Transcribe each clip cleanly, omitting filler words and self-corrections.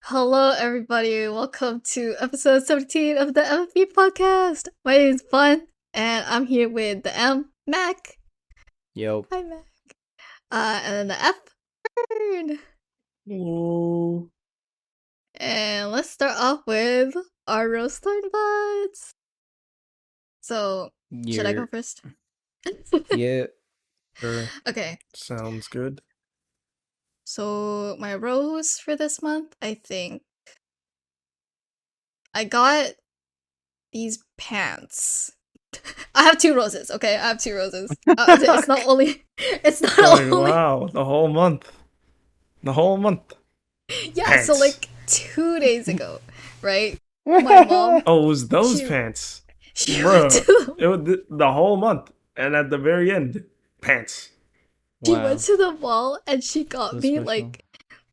Hello, everybody. Welcome to episode 17 of the MFB podcast. My name is Fun, and I'm here with the M, Mac. Yo. Hi, Mac. And then the F, Fern. Hello. And let's start off with our roast buds. So, should I go first? Yeah. Sure. Okay. Sounds good. So, my rose for this month, I think I got these pants. I have two roses, okay? I have two roses. It's not only. It's not only. Wow, the whole month. The whole month. Yeah, Pants. so like 2 days ago, right? My mom. Oh, it was those She- pants. She Bruh. went to It was the whole month. And at the very end, pants. she went to the mall and she got So me special. like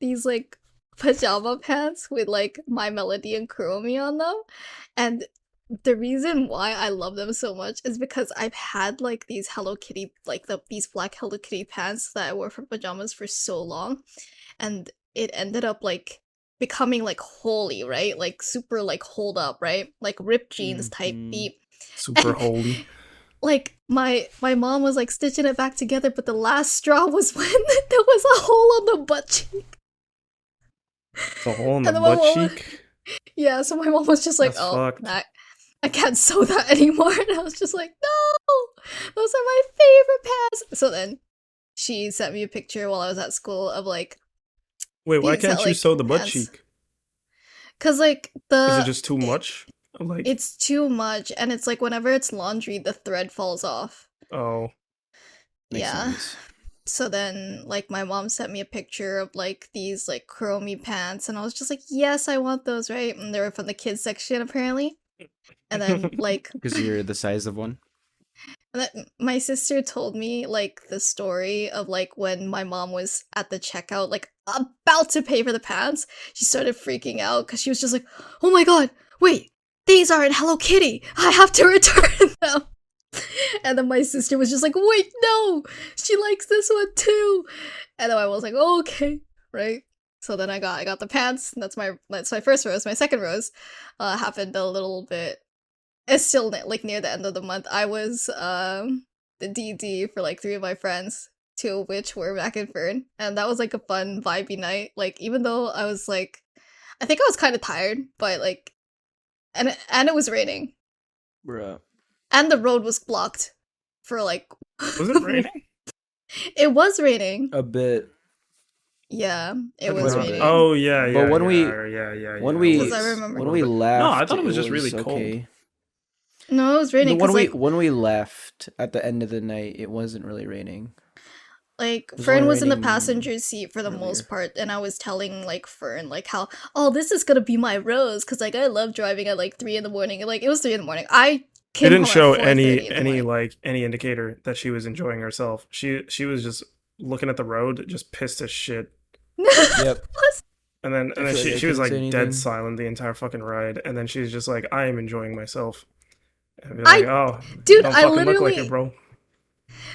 these like pajama pants with like My Melody and Kuromi on them. And the reason why I love them so much is because I've had like these Hello Kitty, like these black Hello Kitty pants that I wore for pajamas for so long, and it ended up like becoming like holy, right? Like super like hold up, right? Like ripped jeans type Mhm. beat. Super And- holy. Like my mom was like stitching it back together, but the last straw was when there was a hole on the butt cheek. The hole in the And then my butt mom- cheek. Yeah, so my mom was just like, That's "Oh, fucked. I can't sew that anymore." And I was just like, "No, those are my favorite pants." So then she sent me a picture while I was at school of like, Wait, why these can't that, you like, sew the butt pants. cheek? cause like Is it just too much? Like, it's too much, and it's like whenever it's laundry, the thread falls off. oh. Makes Yeah. sense. So then, like, my mom sent me a picture of like these like Kuromi pants, and I was just like, "Yes, I want those," right? And they were from the kids section apparently. And then like Because you're the size of one. my sister told me like the story of like when my mom was at the checkout, like about to pay for the pants, she started freaking out because she was just like, "Oh my god, wait, these aren't Hello Kitty. I have to return them." And then my sister was just like, "Wait, no, she likes this one too." And then I was like, "Oh, okay, right." So then I got the pants. And that's my first rose. My second rose happened a little bit. It's still like near the end of the month. I was the DD for like 3 of my friends, 2 of which were Mac and Fern, and that was like a fun vibey night. Like even though I was like, I think I was kind of tired, but like, and it was raining, Bruh. and the road was blocked for like. Was it raining? It was raining. A bit. Yeah, it Like, was a what- raining. Oh, yeah, yeah. But when yeah, we- yeah. When it we Because I remember. when we left, I thought it was just really cold. okay. No, it was raining. When 'Cause, we like, when we left at the end of the night, it wasn't really raining. was Fern only was in the raining passenger seat for the most earlier. part, and I was telling like Fern like how, "Oh, this is gonna be my rose," because like I love driving at like 3 in the morning. Like it was 3 in the morning. I It came didn't home show at 4:30 in the any morning. any indicator that she was enjoying herself. She was just looking at the road, just pissed as shit. Yep. And then I feel like I she was couldn't like say dead anything. silent the entire fucking ride. And then she's just like, I am enjoying myself. And I'd be I- like, oh, dude, don't I fucking look like literally- it, bro.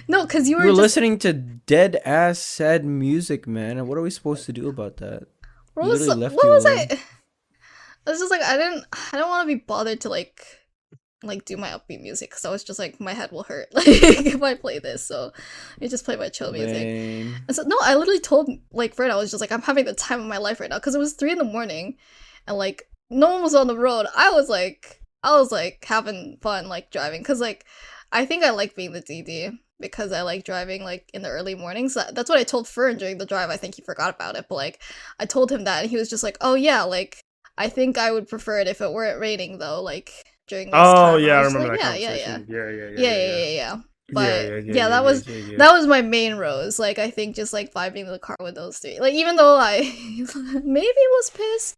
No, because you You were were just listening to dead ass sad music, man. And what are we supposed to do about that? what was, literally left what you was alone. I was just like I don't want to be bothered to like do my upbeat music because I was just like my head will hurt like if I play this, so let me just play my chill music. Lame. And so no, I literally told like Fred, I was just like, I'm having the time of my life right now because it was 3 in the morning, and like no one was on the road. I was like having fun like driving because like I think I like being the DD because I like driving like in the early mornings. That's what I told Fern during the drive. I think he forgot about it, but like I told him that, and he was just like, "Oh yeah, like I think I would prefer it if it weren't raining though." Like during this Oh, time. yeah, I was remember like, that yeah, conversation. yeah. But that was my main rose. Like I think just like vibing in the car with those 3. Like even though I maybe was pissed,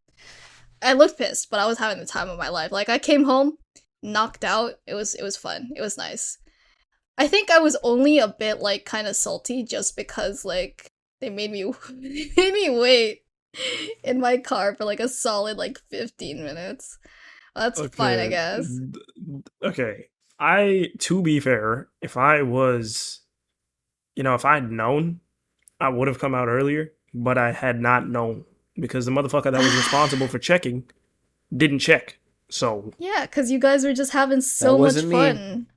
I looked pissed, but I was having the time of my life. Like I came home, knocked out. It was fun. It was nice. I think I was only a bit like kind of salty just because like they made me wait in my car for like a solid like 15 minutes. That's fine, I guess. Okay. To be fair, if I was, if I'd known, I would have come out earlier, but I had not known. because the motherfucker that was responsible for checking didn't check. So Yeah, because you guys were just having That so much wasn't me. fun.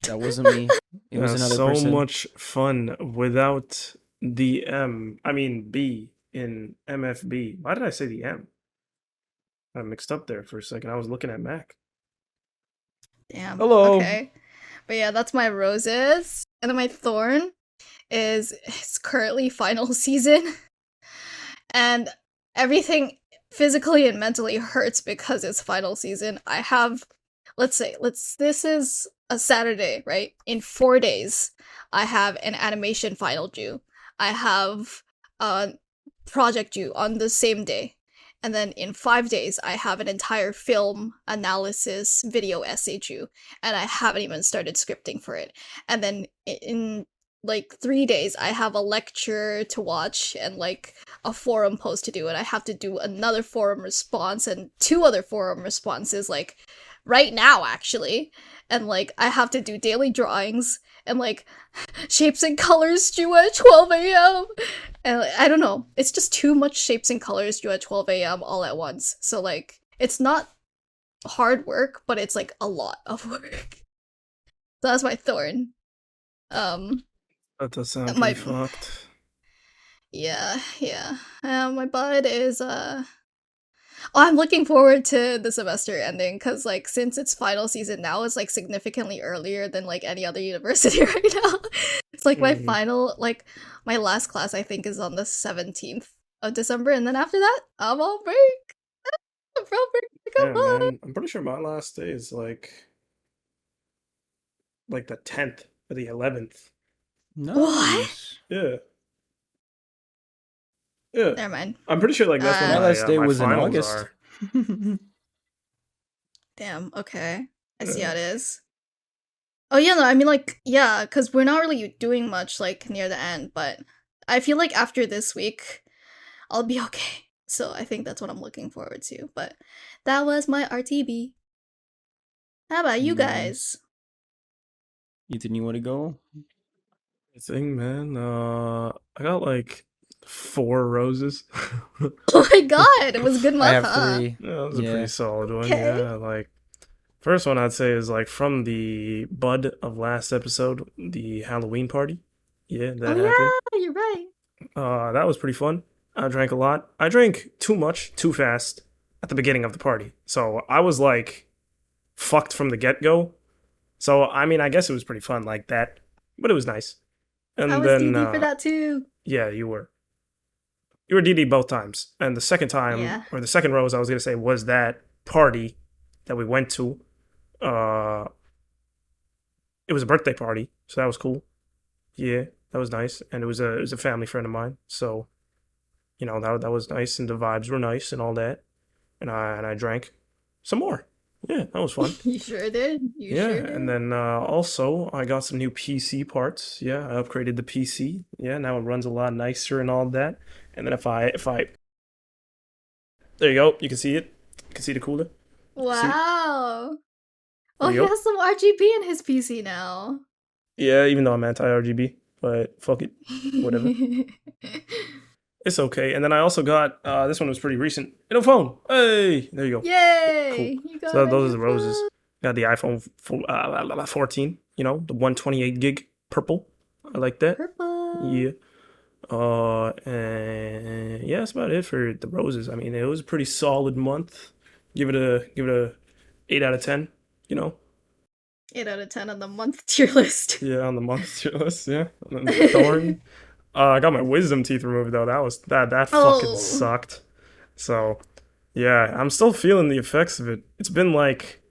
That wasn't me. It was another so person. much fun without the B in MFB. Why did I say the M? I mixed up there for a second. I was looking at Mac. Damn. Hello. Okay. But yeah, that's my roses. And then my thorn is it's currently final season. And everything physically and mentally hurts because it's final season. I have this is a Saturday, right? In 4 days, I have an animation final due. I have a project due on the same day. And then in 5 days, I have an entire film analysis video essay due, and I haven't even started scripting for it. And then in like 3 days, I have a lecture to watch and like a forum post to do, and I have to do another forum response and two other forum responses like right now actually. And like I have to do daily drawings and like shapes and colors due at 12 a.m. And like, I don't know, it's just too much shapes and colors due at 12 a.m. all at once. So like it's not hard work, but it's like a lot of work. So that's my thorn. Um That does sound pretty my fucked. yeah. My bud is Oh, I'm looking forward to the semester ending because, like, since it's final season now, it's like significantly earlier than like any other university right now. It's like my Mhm. final, like, my last class I think is on the 17th of December, and then after that, I'm on break. I'm on break. Come Yeah, on. man. I'm pretty sure my last day is like the 10th or the 11th. What? Nice. Yeah. Yeah. Never mind. I'm pretty sure like that's when My Uh, last day my was in finals August. are. damn. Okay, I see how Yeah. it is. Oh yeah, no, I mean like yeah, because we're not really doing much like near the end, but I feel like after this week, I'll be okay. So I think that's what I'm looking forward to. But that was my RTB. How about you Nice. guys? Ethan, you want to go? Thing, man. I got like 4 roses. Oh my god, it was a good I month, have huh? 3. Yeah, that was a pretty Yeah. solid one. Okay. Yeah, like first one I'd say is like from the bud of last episode, the Halloween party. Yeah, Oh that happened. yeah, you're right. That was pretty fun. I drank a lot. I drank too much, too fast at the beginning of the party. So I was like fucked from the get go. So I mean, I guess it was pretty fun like that, but it was nice. I And was then, DD for that too. yeah, you were DD both times. And the second time, Yeah. or the second rose, I was gonna say was that party that we went to. Uh, it was a birthday party, so that was cool. Yeah, that was nice, and it was a family friend of mine. So that was nice, and the vibes were nice and all that. And I drank some more. Yeah, that was fun. You sure did. You Yeah, sure and did. then also I got some new PC parts. Yeah, I upgraded the PC. Yeah, now it runs a lot nicer and all that. And then if I there you go, you can see it. You can see the cooler. See? Wow. There Oh, he you go. has some RGB in his PC now. Yeah, even though I'm anti-RGB, but fuck it, whatever. It's okay. And then I also got this one was pretty recent. A new phone. Hey, there you go. Cool. Yay! You So got a those are new the roses. phone. Got the iPhone 14. The 128 gig purple. I like that. Purple. Yeah. And yeah, that's about it for the roses. I mean, it was a pretty solid month. Give it a 8 out of 10. You know. 8 out of 10 on the month tier list. Yeah, on the month tier list. Yeah. And then thorn. I got my wisdom teeth removed though. That fucking Oh. sucked. So yeah, I'm still feeling the effects of it. It's been like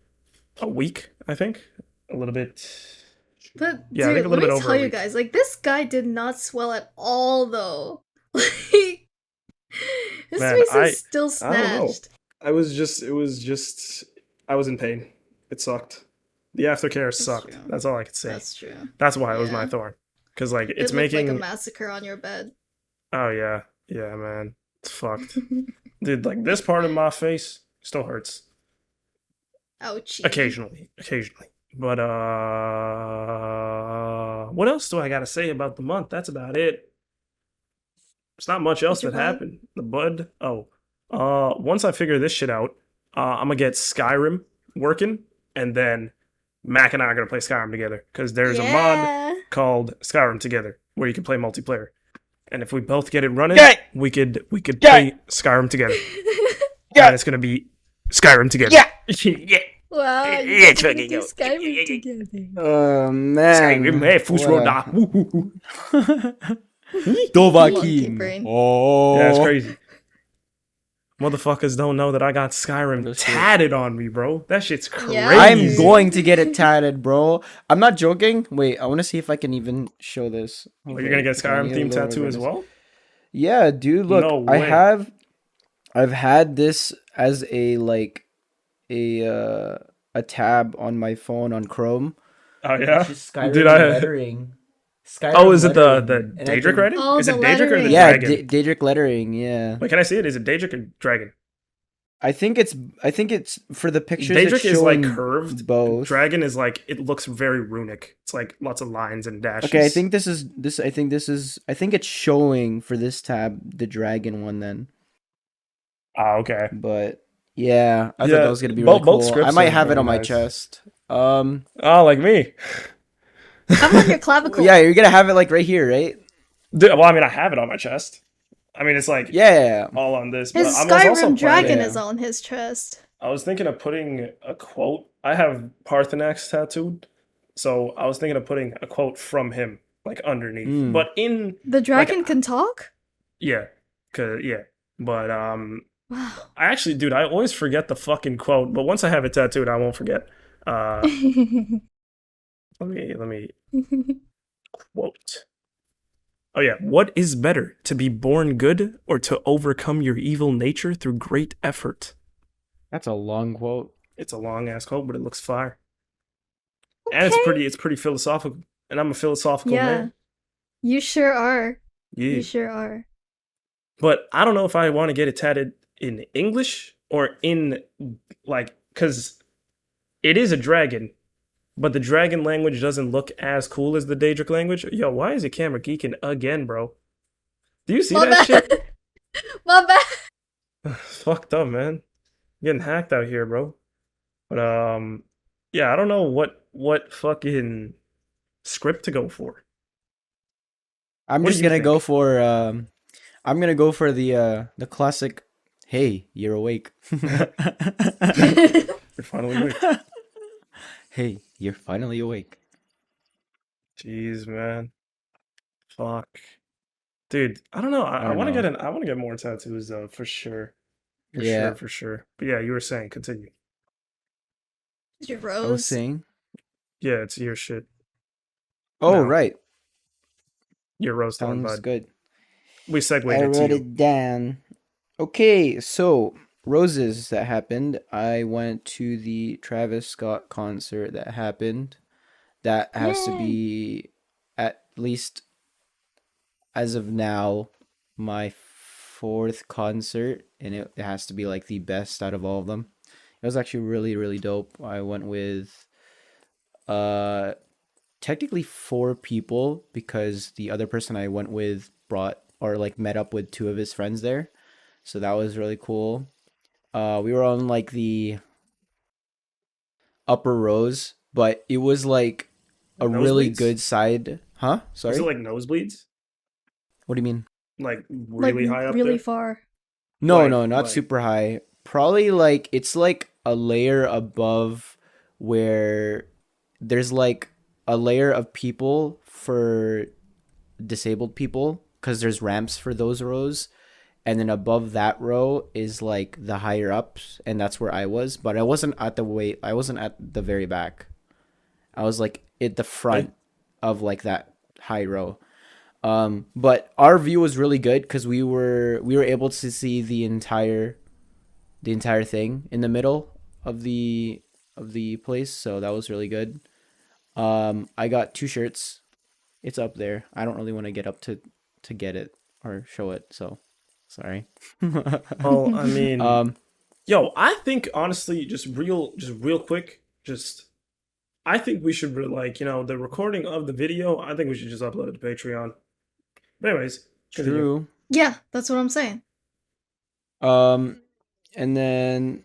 a week, I think. A little bit. But Yeah, I think dude, a let little me bit over tell a you week. guys, like this guy did not swell at all though. Like his Man, face is still I don't know. snatched. It was just I was in pain. It sucked. The aftercare That's sucked. true. That's all I could say. That's true. That's why it was my Yeah. thorn. Cause like It it's looked like a making massacre on your bed. oh yeah. Yeah, man. It's fucked. Dude, like this part of my face still hurts. Ouchie. Occasionally. Occasionally. But what else do I gotta say about the month? That's about it. There's not much else What's your that bud? happened. The bud. Oh, once I figure this shit out, I'm gonna get Skyrim working, and then Mac and I are gonna play Skyrim together because there's a mod Yeah. called Skyrim Together where you can play multiplayer. And if we both get it running, Yeah, we could yeah, play Skyrim together, yeah, and it's gonna be Skyrim together. yeah. Yeah, Wow, you yeah, guys it's are gonna fucking do go. Yeah, yeah, Skyrim yeah, together. Oh Skyrim, man, hey, what a Fushroda. Woo, woo, woo. Monkey Dovahkiin. brain. Yeah, it's Oh, crazy. Motherfuckers don't know that I got Skyrim understood. tatted on me, bro. That shit's Yeah, I'm dude. crazy. going to get it tatted, bro. I'm not joking. Wait, I want to see if I can even show this. Are you gonna Okay, get okay, I Skyrim need a themed little tattoo as awareness. well? Yeah, dude, look, No way. I've had this as a like a tab on my phone on Chrome. Oh It's yeah, just dude. Skyrim lettering. Oh, Skyrim is it the lettering. And I Daedric can writing? Oh, Is the it Daedric or the yeah, lettering. dragon? Daedric lettering, yeah. Wait, can I see it? Is it Daedric or dragon? I think it's for the pictures it's Daedric is like showing curved. both. Dragon is like it looks very runic. It's like lots of lines and Okay, I dashes. think I think it's showing for this tab the dragon one then. Ah, okay. But yeah, I thought that Yeah, was gonna be really both cool. I scripts might are have it very on my nice. chest. Um, Oh, like me. Have it on your clavicle. yeah, you're gonna have it like right here, right? Dude, well, I mean, I have it on my chest. I mean, it's like Yeah, all on this, but His I was also Skyrim dragon planning. is yeah. on his chest. I was thinking of putting a quote. I have Parthenax tattooed, so I was thinking of putting a quote from him, like underneath. Mm. But in The like, dragon can talk? yeah, yeah. But Wow. I actually, dude, I always forget the fucking quote. But once I have it tattooed, I won't forget. Uh, let me quote. Oh yeah, what is better, to be born good or to overcome your evil nature through great effort? That's a long quote. It's a long ass quote, but it looks fire. And Okay. it's pretty philosophical. And I'm a philosophical Yeah, man. you sure are. Yeah. You sure are. But I don't know if I want to get it tatted in English or in like cuz it is a dragon, but the dragon language doesn't look as cool as the Daedric language. Yo, why is your camera geeking again, bro? Do you see My that bad. shit? My bad. Fucked up, man. Getting hacked out here, bro. But yeah, I don't know what fucking script to go for. I'm What do just you gonna go think? for I'm gonna go for the classic. Hey, you're awake. You're finally awake. Hey, you're finally awake. Jeez, man. Fuck. Dude, I don't know. I I don't want to get know. an I want to get more tattoos though, for sure. For sure, Yeah, for sure. But yeah, you were saying, continue. Your I was rose. saying. Yeah, it's your shit Oh, now. right. Your roast on, Sounds bud. good. We segued I it to wrote you. it down. Okay, so roses that happened. I went to the Travis Scott concert that happened. That has to Yay. be at least as of now my fourth concert, and it has to be like the best out of all of them. It was actually really, really dope. I went with uh technically four people because the other person I went with brought or like met up with two of his friends there. So that was really cool. We were on like the upper rows, but it was like a Like really nosebleeds? good side. Huh? Was it Sorry? like nosebleeds? What do you mean? Like Like really high up really there? far. No, Like no, not like super high. Probably like it's like a layer above where there's like a layer of people for disabled people because there's ramps for those rows, and then above that row is like the higher ups, and that's where I was, but I wasn't at the very back. I was like at the okay. front of like that high row. But our view was really good because we were able to see the entire thing in the middle of the place, so that was really good. I got two shirts. It's up there. I don't really want to get up to get it or show it, so sorry. Well, I mean, um, yo, I think honestly, just real quick, just I think we should like, the recording of the video, I think we should just upload it to Patreon. But anyways, continue. true. Yeah, that's what I'm saying. Um, and then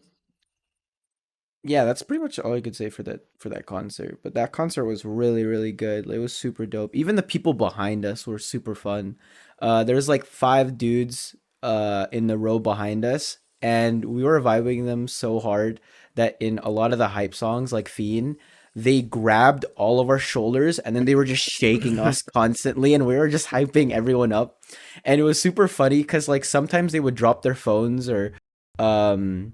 yeah, that's pretty much all I could say for that concert. But that concert was really really good. It was super dope. Even the people behind us were super fun. There's like five dudes in the row behind us, and we were vibing them so hard that in a lot of the hype songs like Fiend, they grabbed all of our shoulders and then they were just shaking us constantly, and we were just hyping everyone up. And it was super funny because like sometimes they would drop their phones or um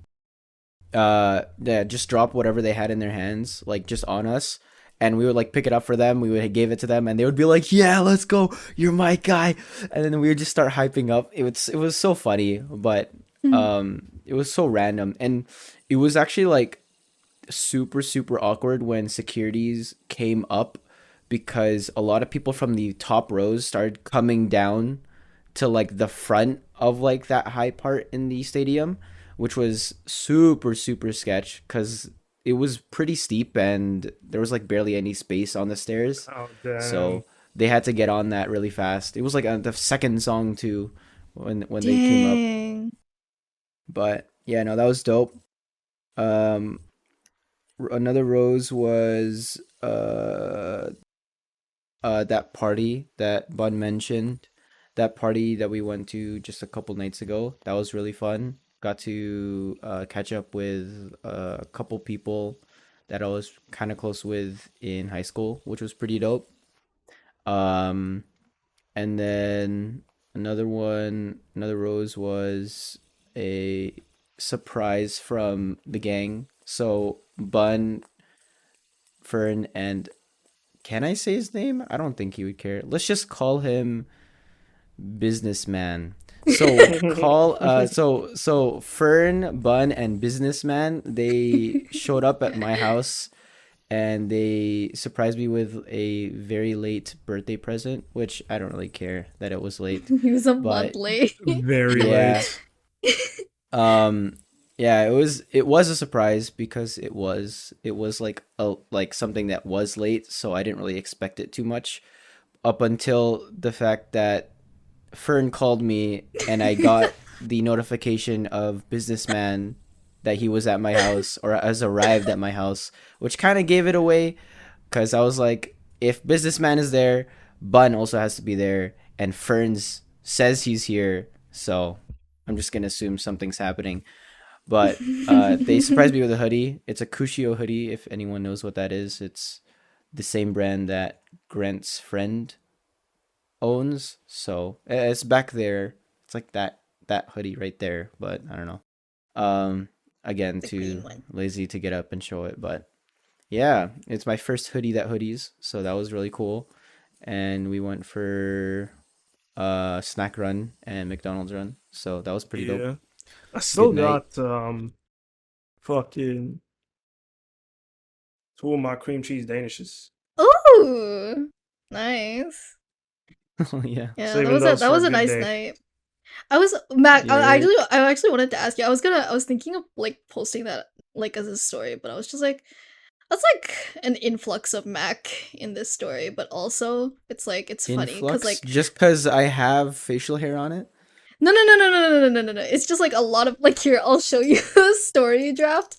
yeah, just drop whatever they had in their hands like just on us, and we would like pick it up for them, we would give it to them, and they would be like, yeah, let's go, you're my guy. And then we would just start hyping up. It was so funny, but it was so random, and it was actually like super super awkward when securities came up, because a lot of people from the top rows started coming down to like the front of like that high part in the stadium, which was super super sketch because it was pretty steep and there was like barely any space on the stairs. Oh damn. So they had to get on that really fast. It was like the second song too when they came up. Dang. But yeah, no, that was dope. Um, another rose was that party that Bun mentioned, that party that we went to just a couple nights ago. That was really fun. Got to catch up with a couple people that I was kind of close with in high school, which was pretty dope. Um, and then another rose was a surprise from the gang. So Bun, Fern, and can I say his name? I don't think he would care. Let's just call him Businessman. So Fern, Bun, and Businessman, they showed up at my house and they surprised me with a very late birthday present, which I don't really care that it was late. He was a month But late. Very yeah, late. um yeah, it was a surprise because it was like something that was late, so I didn't really expect it too much up until the fact that Fern called me and I got the notification of Businessman that he was at my house or has arrived at my house, which kind of gave it away because I was like, if Businessman is there, Bun also has to be there, and Ferns says he's here, so I'm just gonna assume something's happening. But they surprised me with a hoodie. It's a Kushio hoodie, if anyone knows what that is. It's the same brand that Grant's friend owns. So it's back there. It's like that hoodie right there, but I don't know. Um again, The green too one. lazy to get up and show it, but yeah, it's my first hoodie that hoodies, so that was really cool. And we went for snack run and McDonald's run. So that was pretty dope. Yeah. I Good still night. got fucking two of my cream cheese danishes. Ooh, nice. Oh yeah. Yeah, Saving those that for a was a good nice day. night. I was Mac. You're I actually wanted to ask you. I was thinking of like posting that like as a story, but I was just like, that's like an influx of Mac in this story, but also it's like it's funny because influx like just because I have facial hair on it. no. It's just like a lot of like here. I'll show you a story draft,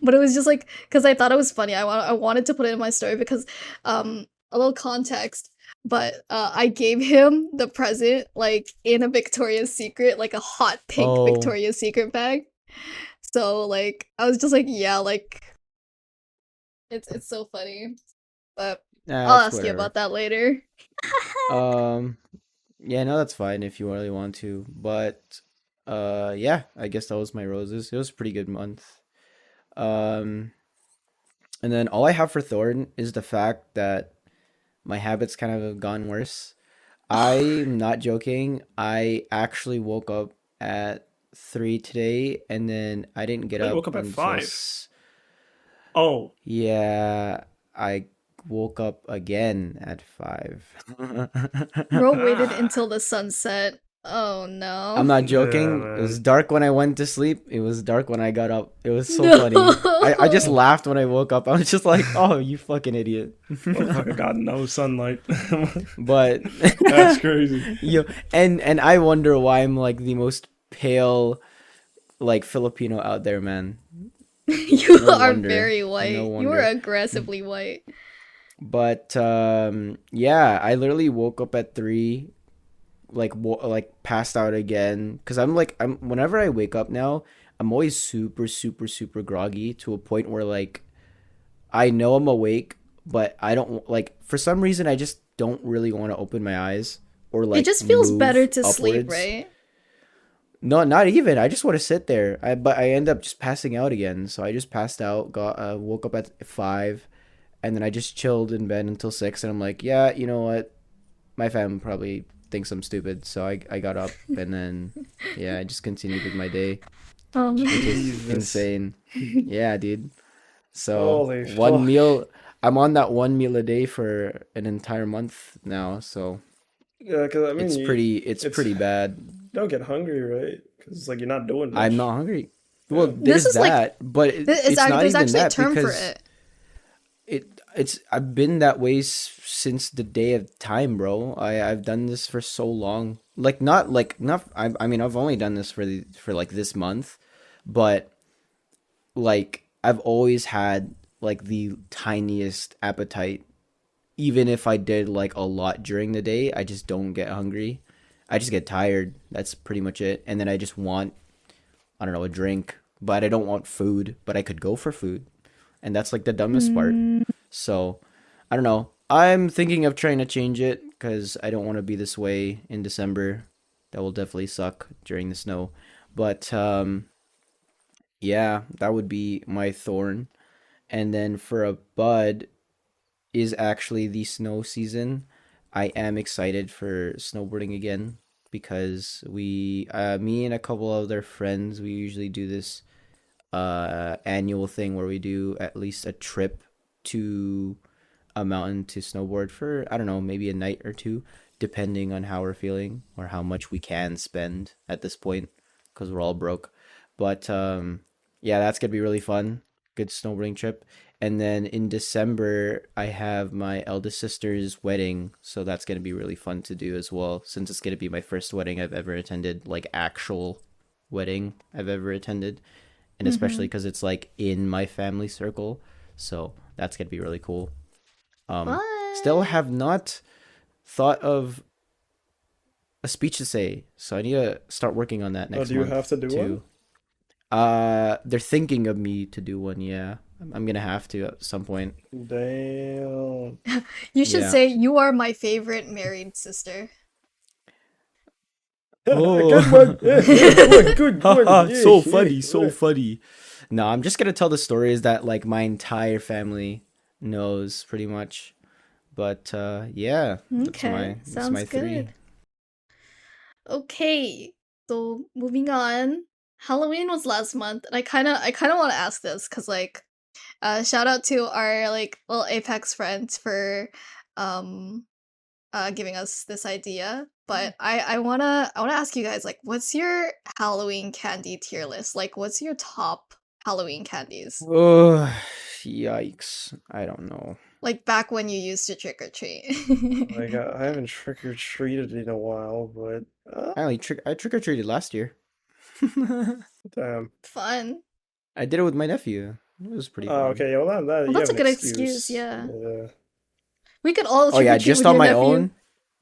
but it was just like because I thought it was funny. I wanted to put it in my story because a little context. But I gave him the present like in a Victoria's Secret, like a hot pink Oh, Victoria's Secret bag. So like I was just like, yeah, like it's so funny. But nah, I'll that's ask you whatever. about that later. Um, yeah, no, that's fine if you really want to. But yeah, I guess that was my roses. It was a pretty good month. Um, and then all I have for Thorn is the fact that my habits kind of have gone worse. I'm not joking. I actually woke up at 3 today, and then I didn't get Oh, you up woke up at until 5. Oh, yeah, I woke up again at 5. Bro waited until the sunset. Oh I'm no. not Yeah, joking. It was man. dark when I went to sleep. It was dark when I got up. It was so funny. I just No. laughed when I woke up. I was just like, "Oh, you fucking idiot." Motherfucker got no sunlight. But That's crazy. you and I wonder why I'm like the most pale like Filipino out there, man. You No are wonder. very No white. You are wonder. aggressively white. But yeah, I literally woke up at 3, like like passed out again cuz I'm whenever I wake up now, I'm always super super super groggy to a point where like I know I'm awake, but I don't like for some reason I just don't really want to open my eyes or It like just feels better move to sleep, upwards. right? No, not even. I just want to sit there. But I end up just passing out again. So I just passed out, got woke up at 5, and then I just chilled in bed until 6, and I'm like, yeah, you know what? My fam probably thinks I'm stupid, so I got up and then yeah, I just continued with my day, which is Jesus. insane. Yeah, dude. So Holy one fuck. meal, I'm on that one meal a day for an entire month now, so Yeah, because I mean, it's it's pretty bad. don't get hungry, right? Because like you're not doing I'm much. not hungry. Well, Yeah. This there's is like that, but it's not there's even actually a that term for because it. it's I've been that way since the day of time, bro. I've done this for so long. Like not I mean I've only done this for like this month, but like I've always had like the tiniest appetite. Even if I did like a lot during the day, I just don't get hungry. I just get tired. That's pretty much it. And then I just want, I don't know, a drink, but I don't want food, but I could go for food. And that's like the dumbest part. Mm, So, I don't know. I'm thinking of trying to change it because I don't want to be this way in December. That will definitely suck during the snow. But yeah, that would be my thorn. And then for a bud is actually the snow season. I am excited for snowboarding again because me and a couple other friends, we usually do this annual thing where we do at least a trip to a mountain to snowboard for, I don't know, maybe a night or two, depending on how we're feeling or how much we can spend at this point because we're all broke. But yeah, that's gonna be really fun. Good snowboarding trip. And then in December, I have my eldest sister's wedding, so that's gonna be really fun to do as well. Since it's gonna be my first wedding I've ever attended, like actual wedding I've ever attended, and especially mm-hmm. because it's like in my family circle, so that's gonna be really cool. Fun. Still have not thought of a speech to say, so I need to start working on that Oh, next do you month have to do one? too. They're thinking of me to do one. Yeah, I'm gonna have to at some point. Damn. You should Yeah. say you are my favorite married sister. Good one. Oh, Yeah, yeah, good one. haha! Yeah, So yeah, funny, so yeah. funny. No, I'm just gonna tell the stories that like my entire family knows pretty much. But yeah, Okay, that's my sounds three. good. Okay, so moving on. Halloween was last month, and I kind of want to ask this because like, shout out to our like little Apex friends for um giving us this idea. But I wanna ask you guys like, what's your Halloween candy tier list? Like, what's your top Halloween candies? Oh, yikes! I don't know. Like back when you used to trick or treat. Like I haven't trick or treated in a while, but I trick or treated last year. damn. Fun. I did it with my nephew. It was pretty Oh, fun. okay. Yeah, well, that Well, you that's have a an good excuse. excuse. Yeah, Yeah. we could all Oh trick or yeah, treat just with on your my nephew. own.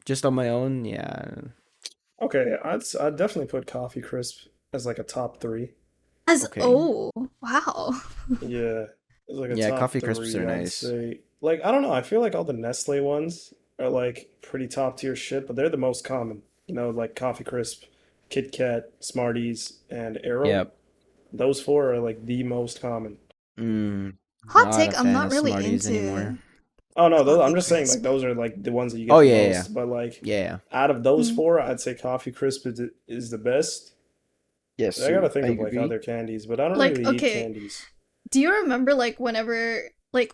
Just on my own. Yeah. Okay, I'd definitely put Coffee Crisp as like a top three. As Okay. oh wow. Yeah, it's like a Yeah, top coffee crisps are three, I'd nice. say. Like, I don't know, I feel like all the Nestle ones are like pretty top tier shit, but they're the most common. You know, like Coffee Crisp, Kit Kat, Smarties, and Arrow. Yep. Those four are like the most common. Mm, Hot not take. a I'm fan not of really Smarties anymore. into Oh no, those, I'm coffee just saying like crisp. those are like the ones that you Oh get the yeah, yeah, most, but like yeah, yeah. out of those Mm. four, I'd say Coffee Crisp is the best. Yes, I gotta sir. I think of like agree. other candies, but I don't Like really eat okay, candies. do you remember like whenever like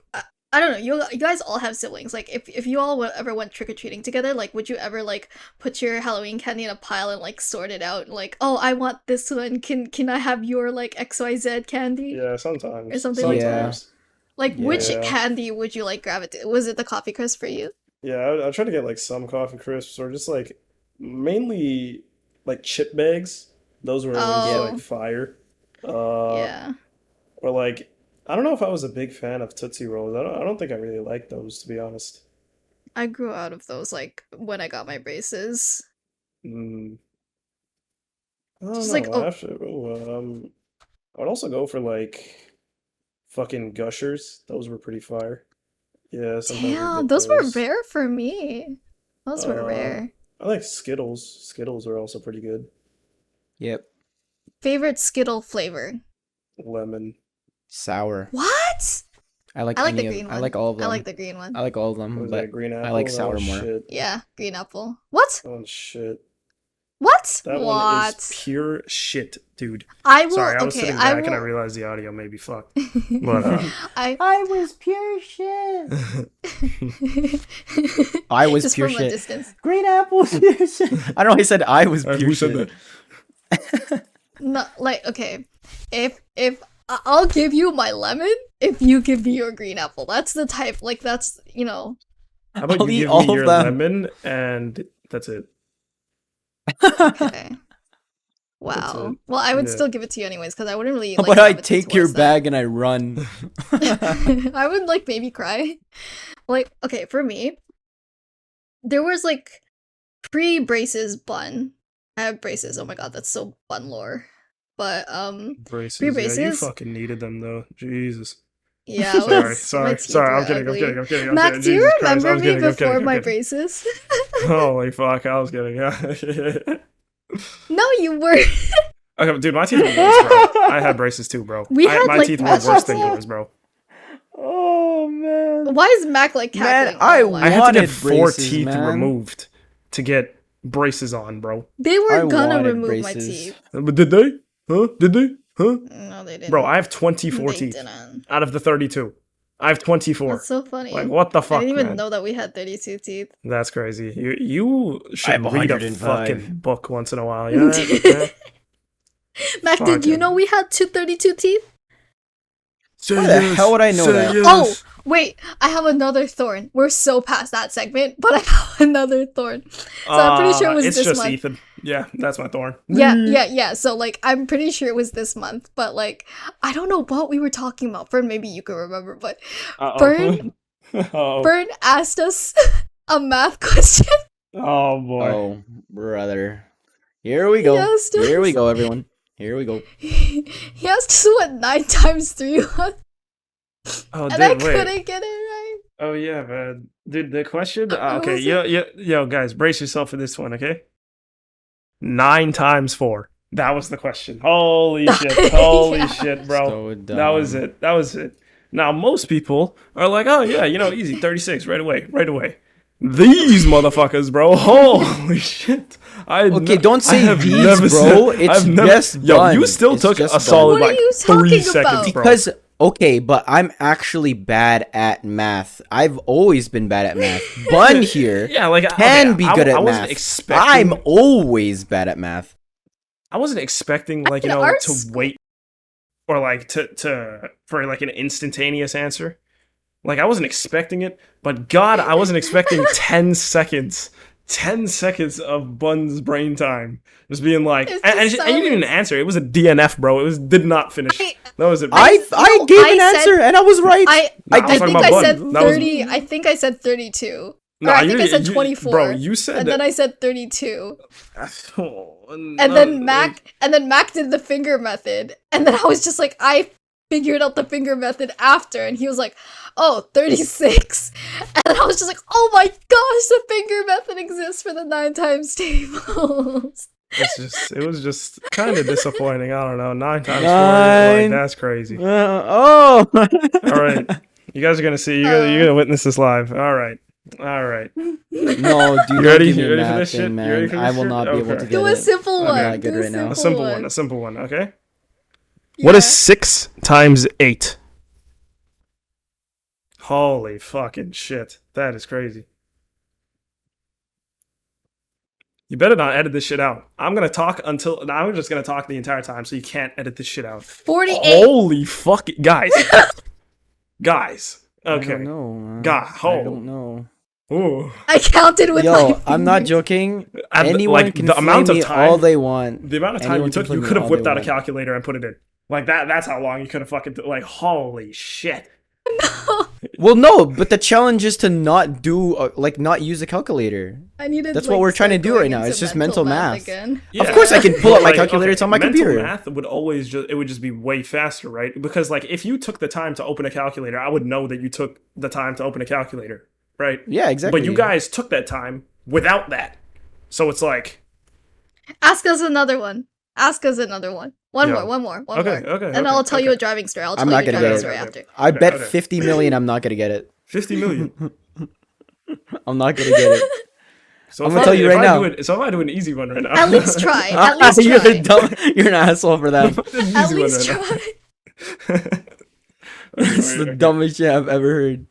I don't know. You guys all have siblings. Like, if you all ever went trick or treating together, like, would you ever like put your Halloween candy in a pile and like sort it out? Like, oh, I want this one. Can I have your like XYZ candy Yeah, or sometimes. something like that? Sometimes. Like, which Yeah. candy would you like gravitate? Was it the coffee crisp for you? Yeah, I try to get like some coffee crisps or just like mainly like chip bags. Those were always Yep. like Oh, fire. Uh, yeah. or like I don't know if I was a big fan of Tootsie Rolls. I don't think I really liked those to be honest. I grew out of those like when I got my braces. Mm, I don't Just like, know. oh, I would also go for like fucking Gushers. Those were pretty fire. Yeah, sometimes we damn, get those were those. rare for me. Those were Uh, rare. I like Skittles. Skittles are also pretty good. Yep. Favorite Skittle flavor? Lemon. Sour. What? I like I like the any of. green I one. like all of I like them. the green one. I like all of What them, was but that? Green I apple? like That sour was more. shit. Yeah, green apple. What? Oh shit. What? That one is What? pure shit, dude. I will. Sorry, I was Okay, sitting I back and I will. realized the audio may be fucked. But I. I was pure shit. I was Just pure from a shit. distance. Green apple pure shit. I don't know. I said I was Alright, pure who said shit. No, like okay, if I'll give you my lemon if you give me your green apple. That's the type. Like that's how about I'll you eat give all me of your them. lemon and that's it. Okay. That's Wow. it. Well, I would Yeah. still give it to you anyways because I wouldn't really How like about I gravitate take your towards that. bag and I run? I would like maybe cry. Like okay, for me, there was like pre-braces bun. I have braces. Oh my god, that's so bun lore. But Braces. Yeah, you pre-braces. fucking needed them though. Jesus. Yeah, I Sorry, was my sorry, teeth sorry. were I'm kidding. I'm ugly. kidding. I'm kidding. I'm Mac, kidding. do you Jesus Christ. I remember was me kidding. I'm before kidding. my I'm kidding. braces? Holy fuck! I was kidding. No, you were. Okay, dude, my teeth were worse, bro. I had braces too, bro. We had, My like, teeth were matching worse than teeth. yours, bro. Oh man. Why is Mac like Man, cackling? I all the I time? had to wanted get 4 braces, teeth man. removed to get braces on, bro. They were I gonna wanted remove my braces. teeth. But did they? Huh? Did they? Huh? No, they didn't. Bro, I have 24 they teeth didn't. out of the 32. I have 24. That's so funny. Like, what the I fuck, didn't even man? know that we had 32 teeth. That's crazy. You I should have read a 105. fucking book once in a while. You know that? Mac, did you Fucking- know we had 32 teeth? Why the hell would I know that? Oh, wait, I have another thorn. We're so past that segment, but I have another thorn. So I'm pretty sure it was it's this just month. Ethan. Yeah, that's my thorn. Yeah. So, like, I'm pretty sure it was this month, but, like, I don't know what we were talking about. Fern, maybe you can remember, but Uh-oh. Fern, Uh-oh. Fern asked us a math question. Oh boy. Oh, brother. Here we go. Yes, Here we yes. go, everyone. Here we go. He asked us what 9 times 3 was, Oh, and dude, I wait. couldn't get it right. Oh yeah, man. Dude, the question. What Okay, was yo, guys, brace yourself for this one, okay? 9 times 4. That was the question. Holy shit! Holy Yeah. shit, bro. So dumb. That was it. That was it. Now most people are like, oh yeah, easy, 36, right away. These motherfuckers, bro. Holy shit. Okay, don't say I have these, never bro. said- It's I've never, just yo, you bun. still It's took just a bun. solid What are like you 3 talking seconds, about? bro. Because okay, but I'm actually bad at math. I've always been bad at math. Bun here yeah, like can be good I at wasn't math. expecting. I'm always bad at math. I wasn't expecting like In our to wait or like to for like an instantaneous answer. Like I wasn't expecting it, but God, I wasn't expecting 10 seconds. 10 seconds of Bun's brain time. Just being like It's and just you didn't even answer. It was a DNF, bro. Did not finish. That was it. Bro. I No, gave I an said- answer and I was right. I Nah, I was talking think about I Bun. said That was- 30. I think I said 32. No, or I you think I didn't- said you- 24. Bro, you said and that. then I said 32. Oh, And then Mac did the finger method. And then I was just like, I figured out the finger method after. And he was like, oh, 36. And then I was just like, oh my gosh, the finger method exists for the 9 times tables. it was just kind of disappointing. I don't know. 9 times 4, Nine. like that's crazy. Oh. All right, you guys are gonna see. You're gonna witness this live. All right. No, dude, You don't ready? give me You ready for math this shit? thing, You ready man. for I this will shit? not be able Okay. to get Do a it. simple I'm one. not good Do right now. A simple one. Okay. Yeah. What is 6 times 8? Holy fucking shit. That is crazy. You better not edit this shit out. I'm gonna talk until now. I'm just gonna talk the entire time, so you can't edit this shit out. 48. Holy fucking guys, guys. I Okay, don't know. Man. God, I don't know. Ooh. I counted with my Yo, I'm not fingers. joking. And, Anyone like, can the flame amount of me time- all they want. The amount of time Anyone you can took, flame you me could have all whipped they out a want. calculator and put it in. Like that's how long you could have fucking like holy shit. Well, no, but the challenge is to not do not use a calculator. I needed. That's what we're trying to start do going right now. into It's just mental math. again. Of course I can pull But, up my calculator, it's on my mental computer. Math would always it would just be way faster, right? Because like if you took the time to open a calculator, I would know that you took the time to open a calculator, right? Yeah, exactly. But you guys took that time without that. So it's like Ask us another one. Ask us another one. One Yeah. more. One more. One Okay, more. okay, And okay, I'll tell you okay. a driving story. I'll tell I'm you not a gonna driving get it. story Okay, after. I bet okay. 50 million I'm not gonna get it. 50 million. I'm not gonna get it. So I'm if gonna tell you if right now. so if I do an easy one right now. At least try. At least you're, try. you're an asshole for that. An At easy one least right try. now. It's the Okay. dumbest shit I've ever heard.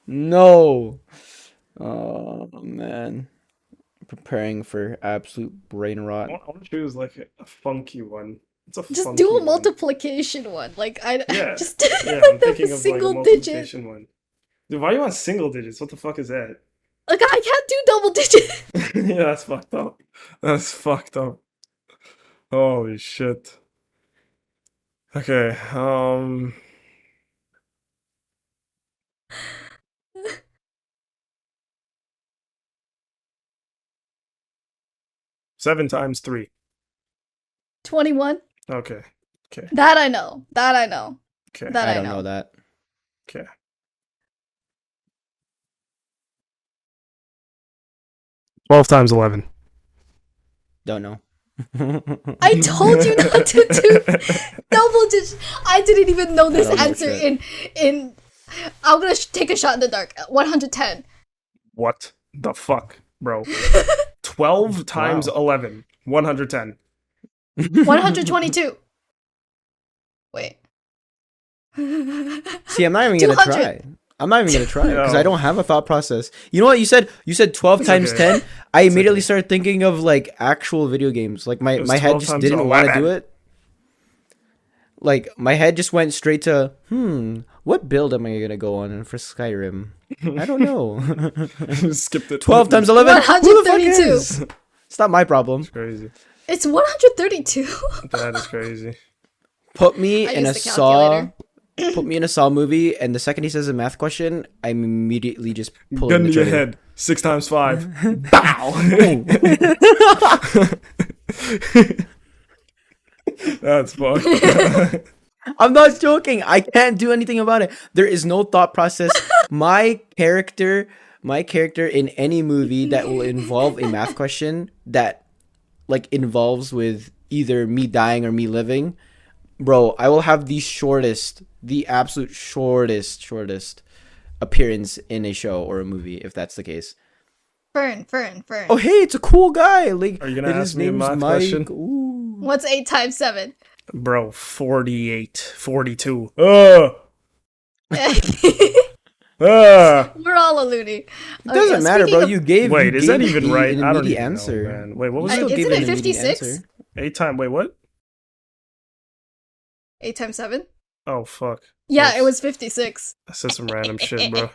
No. Oh man. Preparing for absolute brain rot. I want to choose like a funky one. It's a Just funky do a one. multiplication one. Like I Yeah. just do Yeah, like I'm thinking a of single like a digit. multiplication one. Dude, why are you on single digits? What the fuck is that? Like I can't do double digit. Yeah, that's fucked up. That's fucked up. Holy shit. Okay, 7 times 3. 21. Okay, That I know. That I know. okay, That I I don't know. know that. okay. 12 times 11. Don't know. I told you not to do double digit. I didn't even know this don't know answer shit. in I'm gonna take a shot in the dark. 110. What the fuck, bro? 12 times Wow. 11. 110. 122. Wait. See, I'm not even gonna 200. try. I'm not even gonna try because No. I don't have a thought process. You know what you said? You said 12 It's times okay. 10. I It's immediately okay. started thinking of like actual video games. Like It was my head 12 just times didn't want to 11. do it. Like my head just went straight to what build am I gonna go on for Skyrim? I don't know. Skipped it. 12 times 11. Who the fuck 132. is? It's not my problem. Crazy. It's 132. That is crazy. Put me I in a used the Saw. calculator. Put me in a Saw movie, and the second he says a math question, I'm immediately just pulling Gun the to your trigger. head. 6 times 5. Bow. That's fucked. I'm not joking. I can't do anything about it. There is no thought process. My character in any movie that will involve a math question that like involves with either me dying or me living, bro, I will have the absolute shortest appearance in a show or a movie if that's the case. Fern. Oh, hey, it's a cool guy. Like, Are you gonna and ask his me a name's math Mike. question? Ooh. What's 8 times 7? Bro, 48. 42. We're all a loony. It doesn't matter, bro. You gave. Wait, you is that gave even the- right? an I don't immediate even answer. know, man. Wait, what was You still it? gave Isn't an it immediate 56? answer. 8 times. Wait, what? 8 times 7? Oh, fuck. Yeah, Oops. it was 56. I said some random shit, bro.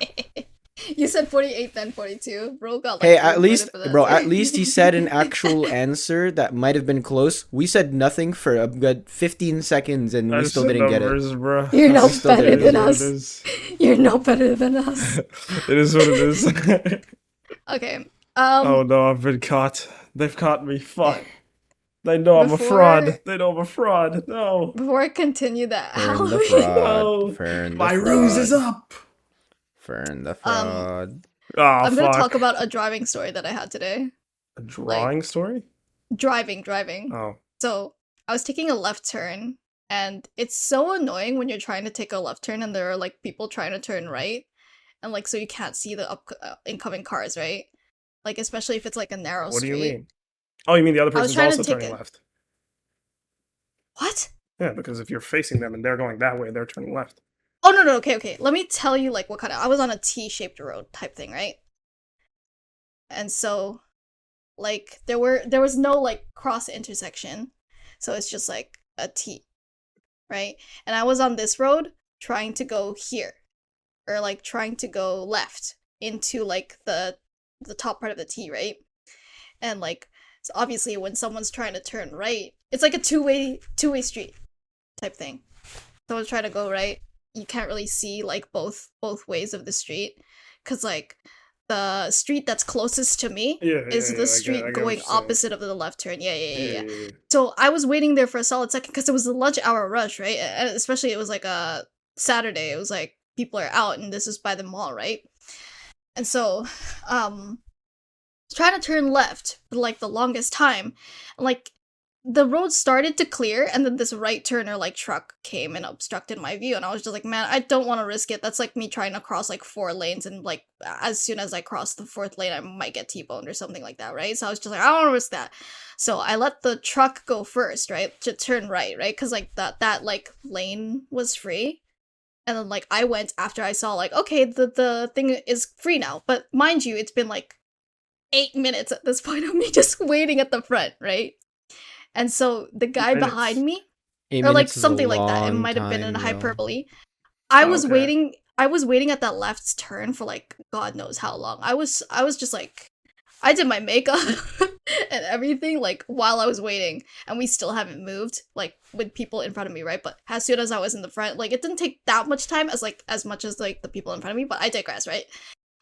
You said 48, then 42. Bro got like Hey, three at least, points for that. bro, at least he said an actual answer that might have been close. We said nothing for a good 15 seconds, and I we just still said didn't get it. numbers, bro. You're no still better didn't than get It us. is. You're no better than us. It is what it is. Okay. Oh no, I've been caught. They've caught me. Fuck. They know I'm a Before- fraud. They know I'm a fraud. No. Before I continue that Fern the Halloween, fraud. No. Fern the My fraud. ruse is up. Fern the fraud. Oh, I'm gonna fuck. talk about a driving story that I had today. A drawing story? Driving. Oh. So I was taking a left turn, and it's so annoying when you're trying to take a left turn and there are like people trying to turn right, and like so you can't see the incoming cars, right? Like especially if it's like a narrow What do street. you mean? Oh, you mean the other I was person's trying to also take turning it. left? What? Yeah, because if you're facing them and they're going that way, they're turning left. Oh no, no, okay, okay. Let me tell you like what kind of I was on a T-shaped road type thing, right? And so like there was no like cross intersection. So it's just like a T, right? And I was on this road trying to go here or like trying to go left into like the top part of the T, right? And like so obviously when someone's trying to turn right, it's like a two-way street type thing. Someone's trying to go right, you can't really see like both ways of the street cuz like the street that's closest to me Yeah, is yeah, the yeah. street I get what going you're saying. opposite of the left turn. Yeah, yeah, yeah, Yeah, yeah. yeah, yeah. So I was waiting there for a solid second because it was the lunch hour rush, right? And especially it was like a Saturday. It was like people are out and this is by the mall, right? And so um trying to turn left for like the longest time. Like the road started to clear and then this right turner like truck came and obstructed my view and I was just like, man, I don't want to risk it. That's like me trying to cross like four lanes and like as soon as I cross the fourth lane I might get T-boned or something like that, right? So I was just like, I don't want to risk that. So I let the truck go first, right? To turn right? Because like that like lane was free. And then like I went after I saw like, okay, the thing is free now. But mind you, it's been like 8 minutes at this point of me just waiting at the front, right? And so the guy behind Minutes. me, Eight or like minutes is a something like that, it long might have been in time, yo. hyperbole. Oh, okay. I was waiting at that left turn for like God knows how long. I was just like I did my makeup and everything like while I was waiting and we still haven't moved like with people in front of me, right? But as soon as I was in the front, like it didn't take that much time as like as much as like the people in front of me, but I digress, right?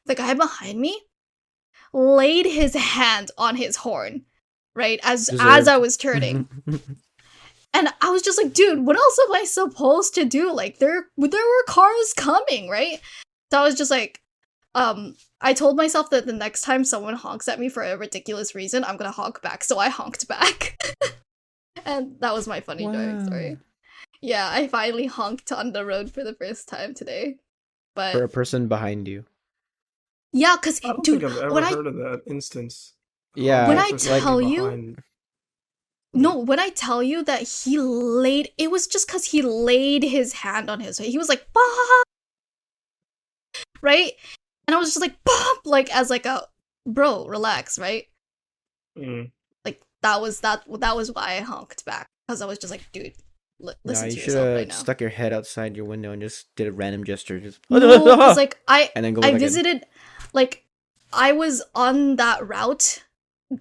The guy behind me laid his hand on his horn, right? As I Deserved. was turning. And I was just like, dude, what else am I supposed to do? Like there were cars coming, right? So I was just like, I told myself that the next time someone honks at me for a ridiculous reason, I'm gonna honk back. So I honked back. And that was my funny driving Wow. story. Yeah, I finally honked on the road for the first time today. For But a person behind you. yeah, cause I don't think dude, I've ever when I heard of that instance. when Yeah, Honking I for somebody like tell you behind no, me. when I tell you that he laid, it was just because he laid his hand on his. He was like, bah, right? And I was just like, bah, like as like a bro, relax, right? Mm. Like that was why I honked back because I was just like, dude, nah, listen you to should yourself right have now. stuck your head outside your window and just did a random gesture, just No, because like and then go I back in. visited, like I was on that route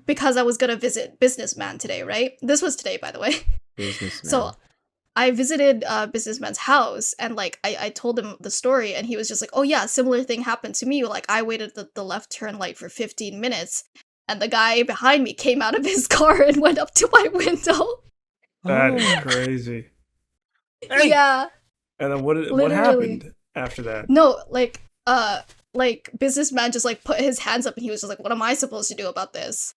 because I was gonna visit businessman today, right? This was today, by the way. So Businessman. I visited businessman's house and like I told him the story and he was just like, oh yeah, similar thing happened to me. Like I waited the left turn light for 15 minutes and the guy behind me came out of his car and went up to my window. That is Oh. crazy. Hey! Yeah, And then what literally. happened after that? No, like businessman just like put his hands up and he was just like, what am I supposed to do about this?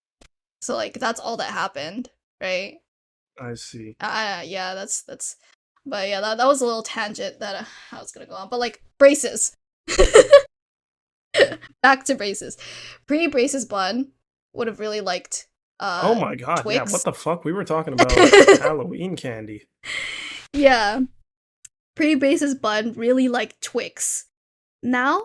So like that's all that happened, right? I see. Yeah, that's but yeah, that was a little tangent that I was gonna go on. But like braces. Back to braces. Pre-braces bun would have really liked Oh my god, yeah, what Twix. the fuck? We were talking about Halloween candy. Yeah. Pre-braces bun really liked Twix. Now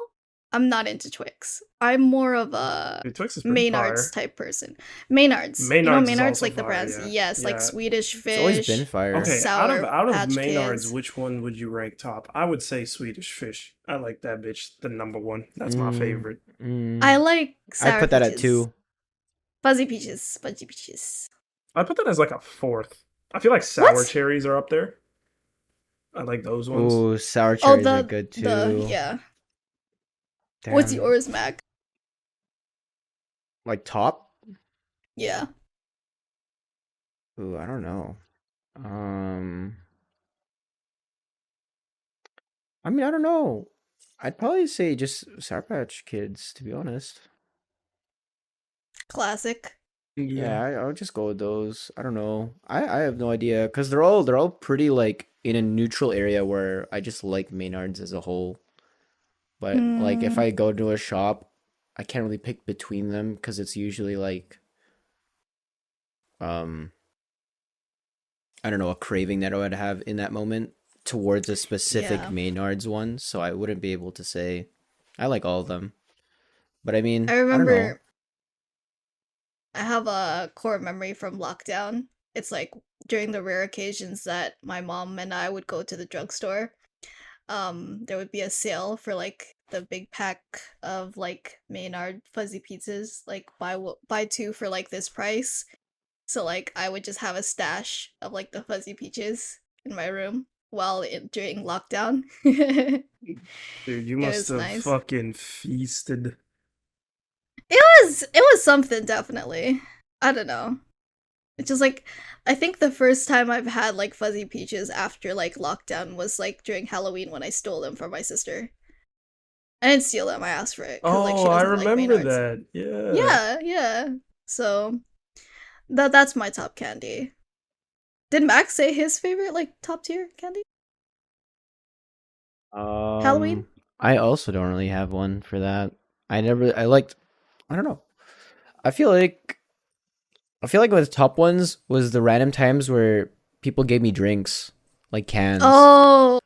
I'm not into Twix. I'm more of a Dude, Twix is pretty Maynard's fire. type person. Maynard's. You know Maynard's is Maynard's also like the fire, brands. yeah. Yes, like Yeah. Swedish It's always been fish, fire. Okay, Sour out of Patch Maynard's, Kids. which one would you rank top? I would say Swedish fish. I like that bitch, the number one. That's my Mm, favorite. I mm. like I'd sour put that at peaches. 2. Fuzzy peaches. I put that as like a fourth. I feel like sour What? cherries are up there. I like those ones. Ooh, sour Oh, cherries are good the too. yeah. What's Damn. yours, Mac? Like top? Yeah. Ooh, I don't know. Um, I mean, I don't know. I'd probably say just Sour Patch Kids, to be honest. Classic. Yeah. Yeah, I would just go with those. I don't know. I have no idea because they're all pretty like in a neutral area where I just like Maynards as a whole. But like if Hmm. I go to a shop, I can't really pick between them because it's usually like um I don't know, a craving that I would have in that moment. towards a specific Yeah. Maynard's one, so I wouldn't be able to say I like all of them. But I I mean, I don't know. remember I have a core memory from lockdown. It's like during the rare occasions that my mom and I would go to the drugstore, there would be a sale for like the big pack of like Maynard fuzzy pizzas, like buy two for like this price. So like I would just have a stash of like the fuzzy peaches in my room during lockdown. It Dude, you must was have nice. fucking feasted. It was something definitely. I don't know. It's just like I think the first time I've had like fuzzy peaches after like lockdown was like during Halloween when I stole them from my sister. I didn't steal them, I asked for it because like Oh, she I doesn't like remember Maynards. that. Yeah. Yeah, yeah. So that's my top candy. Did Max say his favorite like top tier candy? Halloween? Um, I also don't really have one for that. I liked, I don't know. I feel like, I feel like with top ones was the random times where people gave me drinks, like cans. Oh,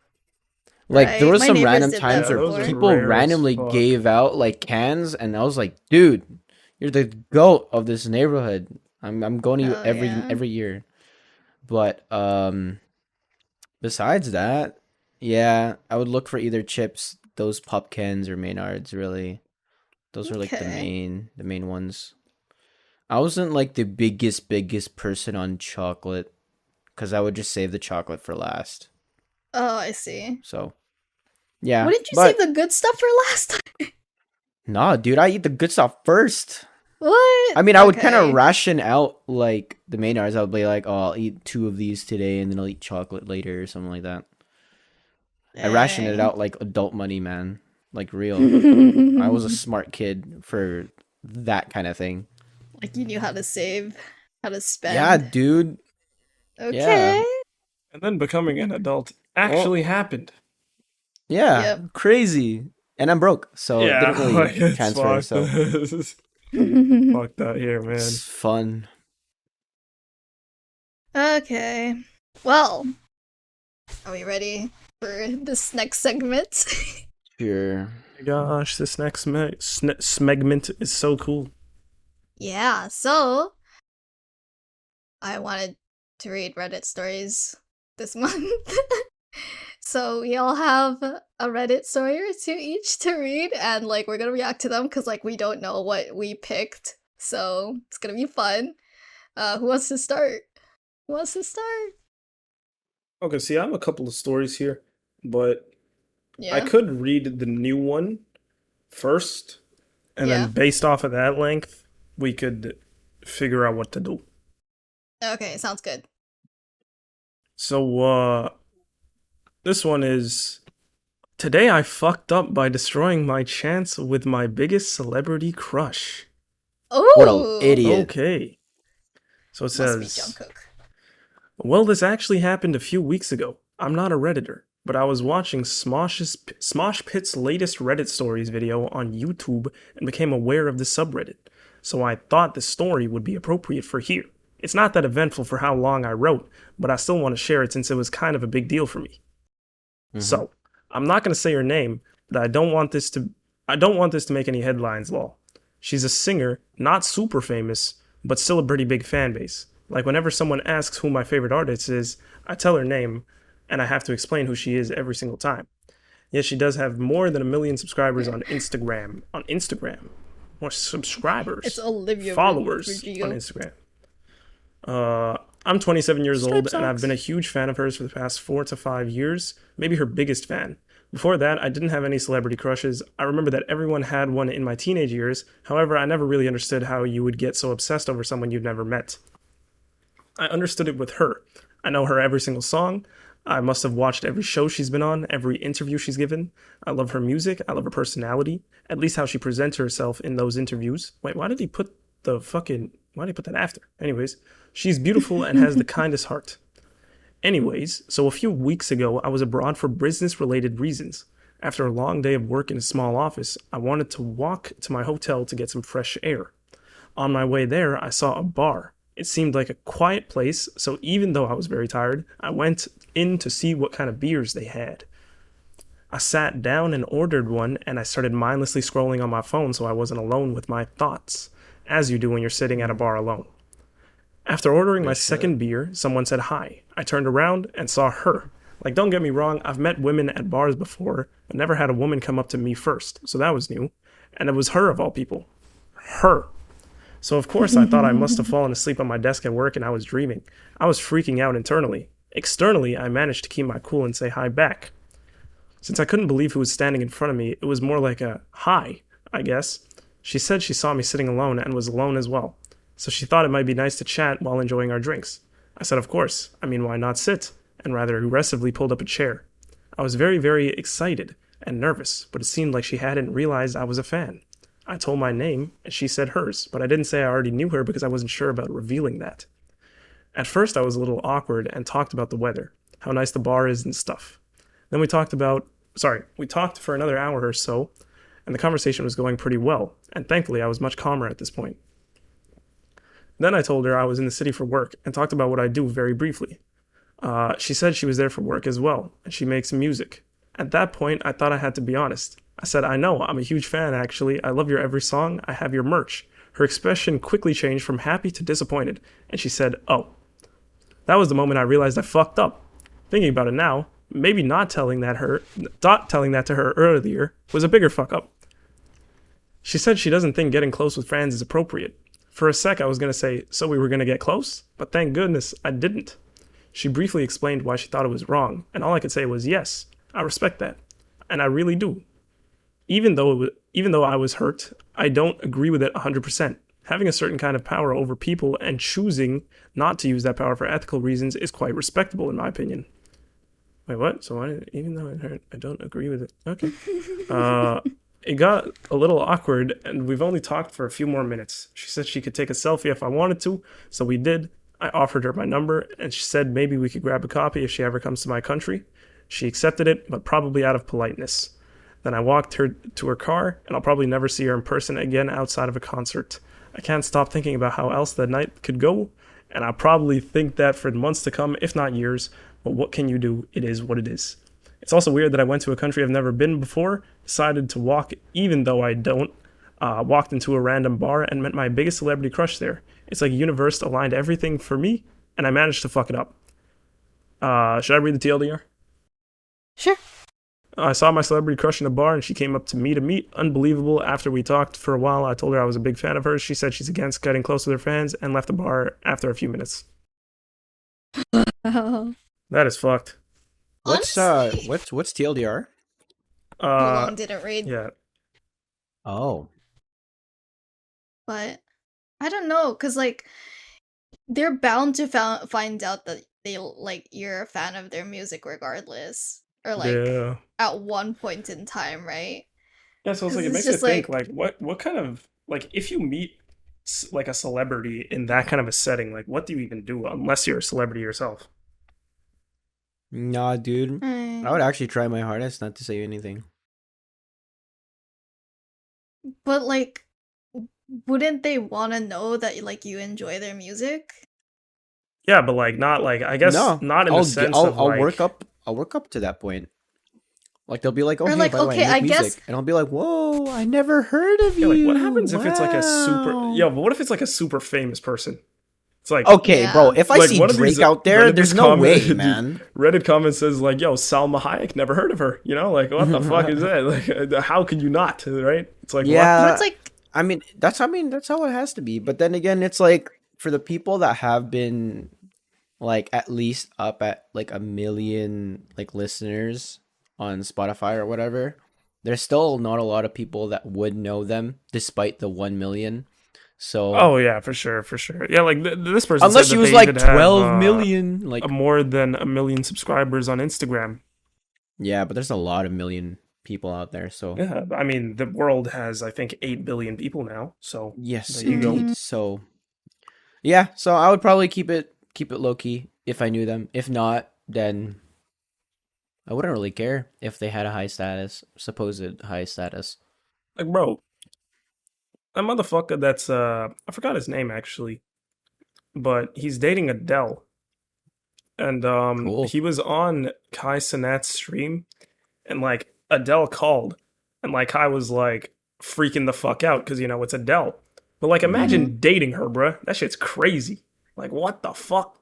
Like there right. was My some neighbors random did that times Yeah, where those are before. people rare as randomly fuck. gave out like cans, and I was like, dude, you're the goat of this neighborhood. I'm going to you Oh yeah. every year. But besides that, yeah, I would look for either chips, those pop cans, or Maynards. Really, those are like Okay. the main ones. I wasn't like the biggest person on chocolate because I would just save the chocolate for last. Oh, I see. So yeah, Wouldn't you save but the good stuff for last time? nah, dude, I eat the good stuff first. What? I mean, I would kind of Okay. ration out like the Maynards. I would be like, oh, I'll eat two of these today, and then I'll eat chocolate later or something like that. I rationed it Dang. out like adult money, man. Like real. I was a smart kid for that kind of thing. Like you knew how to save, how to Yeah, spend. dude. Yeah. Okay. And then becoming an adult Well, actually happened. yeah. Yep. Crazy. And I'm broke, so it Yeah, didn't really like it's transfer. fucked. So Fucked out here, man. it's fun. Okay. Well, are we ready for this next segment? Sure. My gosh, this next smegment is so cool. Yeah, so I wanted to read Reddit stories this month. So we all have a Reddit story or two each to read, and like we're gonna react to them because like we don't know what we picked. So it's gonna be fun. Who wants to start? Who wants to start? Okay, see, I have a couple of stories here, but I Yeah. could read the new one first, and then Yeah. based off of that length, we could figure out what to do. Okay, sounds good. So, this one is today I fucked up by destroying my chance with my biggest celebrity crush. What a Oh, idiot. Okay. So it must be says, Jungkook. well, this actually happened a few weeks ago. I'm not a Redditor, but I was watching Smosh Pit's latest Reddit stories video on YouTube and became aware of the subreddit. So I thought the story would be appropriate for here. It's not that eventful for how long I wrote, but I still want to share it since it was kind of a big deal for me. Mm-hmm. So, I'm not going to say her name, but I don't want this to make any headlines law. She's a singer, not super famous, but still a pretty big fan base. Like whenever someone asks who my favorite artist is, I tell her name and I have to explain who she is every single time. Yet she does have more than 1 million subscribers on Instagram. On Instagram. More It's subscribers. Olivia Followers on Rodrigo. Instagram. I'm 27 years Stripe old and I've socks. been a huge fan of hers for the past 4 to 5 years, maybe her biggest fan. Before that, I didn't have any celebrity crushes. I remember that everyone had one in my teenage years. However, I never really understood how you would get so obsessed over someone you've never met. I understood it with her. I know her every single song. I must have watched every show she's been on, every interview she's given. I love her music. I love her personality. At least how she presents herself in those interviews. Wait, why did he put that after? Anyways, she's beautiful and has the kindest heart. Anyways, so a few weeks ago, I was abroad for business related reasons. After a long day of work in a small office, I wanted to walk to my hotel to get some fresh air. On my way there, I saw a bar. It seemed like a quiet place, so even though I was very tired, I went in to see what kind of beers they had. I sat down and ordered one, and I started mindlessly scrolling on my phone so I wasn't alone with my thoughts, as you do when you're sitting at a bar alone. After ordering my For sure. second beer, someone said hi. I turned around and saw her. Like, don't get me wrong, I've met women at bars before, but never had a woman come up to me first, so that was new. And it was her of all people. Her. So, of course, I thought I must have fallen asleep on my desk at work and I was dreaming. I was freaking out internally. Externally, I managed to keep my cool and say hi back. Since I couldn't believe who was standing in front of me, it was more like a hi, I guess. She said she saw me sitting alone and was alone as well, so she thought it might be nice to chat while enjoying our drinks. I said, of course. I mean, why not sit? And rather aggressively pulled up a chair. I was very, very excited and nervous, but it seemed like she hadn't realized I was a fan. I told my name, and she said hers, but I didn't say I already knew her because I wasn't sure about revealing that. At first, I was a little awkward and talked about the weather, how nice the bar is and stuff. Then we talked for another hour or so, and the conversation was going pretty well, and thankfully I was much calmer at this point. Then I told her I was in the city for work and talked about what I do very briefly. She said she was there for work as well, and she makes music. At that point, I thought I had to be honest. I said, I know, I'm a huge fan actually. I love your every song. I have your merch. Her expression quickly changed from happy to disappointed, and she said, oh. That was the moment I realized I fucked up. Thinking about it now, maybe not telling that to her earlier was a bigger fuck up. She said she doesn't think getting close with friends is appropriate. For a sec, I was going to say, so we were going to get close? But thank goodness I didn't. She briefly explained why she thought it was wrong, and all I could say was, yes, I respect that. And I really do. Even though I was hurt, I don't agree with it 100%. Having a certain kind of power over people and choosing not to use that power for ethical reasons is quite respectable, in my opinion. Wait, what? So even though it hurt, I don't agree with it. Okay. It got a little awkward, and we've only talked for a few more minutes. She said she could take a selfie if I wanted to, so we did. I offered her my number, and she said maybe we could grab a copy if she ever comes to my country. She accepted it, but probably out of politeness. Then I walked her to her car, and I'll probably never see her in person again outside of a concert. I can't stop thinking about how else that night could go, and I'll probably think that for months to come, if not years. But what can you do? It is what it is. It's also weird that I went to a country I've never been before, decided to walk even though I don't, walked into a random bar and met my biggest celebrity crush there. It's like universe aligned everything for me, and I managed to fuck it up. Should I read the TLDR? Sure. I saw my celebrity crush in a bar and she came up to me to meet. Unbelievable. After we talked for a while, I told her I was a big fan of hers. She said she's against getting close with her fans and left the bar after a few minutes. That is fucked. What's Honestly, what's TLDR? too long didn't read, Yeah. Oh. but I don't know, cause like they're bound to find out that they like you're a fan of their music regardless, or like Yeah. at one point in time, right? Yeah, so it's 'Cause like it it's makes you just think like, what kind of like if you meet like a celebrity in that kind of a setting, like what do you even do unless you're a celebrity yourself? Nah, dude. I would actually try my hardest not to say anything. but like, wouldn't they want to know that like you enjoy their music? Yeah, but like not like I guess No. not in the sense of I'll like work up to that point. Like they'll be like, "Oh, Or hey, like, by the way, okay, I I make guess music," and I'll be like, "Whoa, I never heard of yeah, you." like what happens if it's like a super Wow." yeah, but what if it's like a super famous person? It's like Okay, bro. Yeah. If I like see one of Drake these out there, Reddit there's just no way, comment- man. Reddit comment says like, "Yo, Salma Hayek, never heard of her." You know, like what the fuck is that? Like, how can you not? Right? It's like Yeah. But it's like, I mean, that's how it has to be. But then again, it's like for the people that have been like at least up at like 1 million like listeners on Spotify or whatever, there's still not a lot of people that would know them despite the 1 million. So oh yeah, for sure, for sure. Yeah, like this person unless said she that was they like even have 12 million, like more than 1 million subscribers on Instagram. yeah, but there's a lot of million people out there. So Yeah, I mean the world has I think 8 billion people now. So yes, there you go. indeed. So yeah, so I would probably keep it low key if I knew them. If not, then I wouldn't really care if they had a high status, supposed high status. Like bro, that motherfucker that's I forgot his name actually, but he's dating Adele. and Cool. he was on Kai Cenat's stream, and like Adele called, and like Kai was like freaking the fuck out because it's Adele. But like, imagine dating her, bruh. That shit's crazy. Like, what the fuck,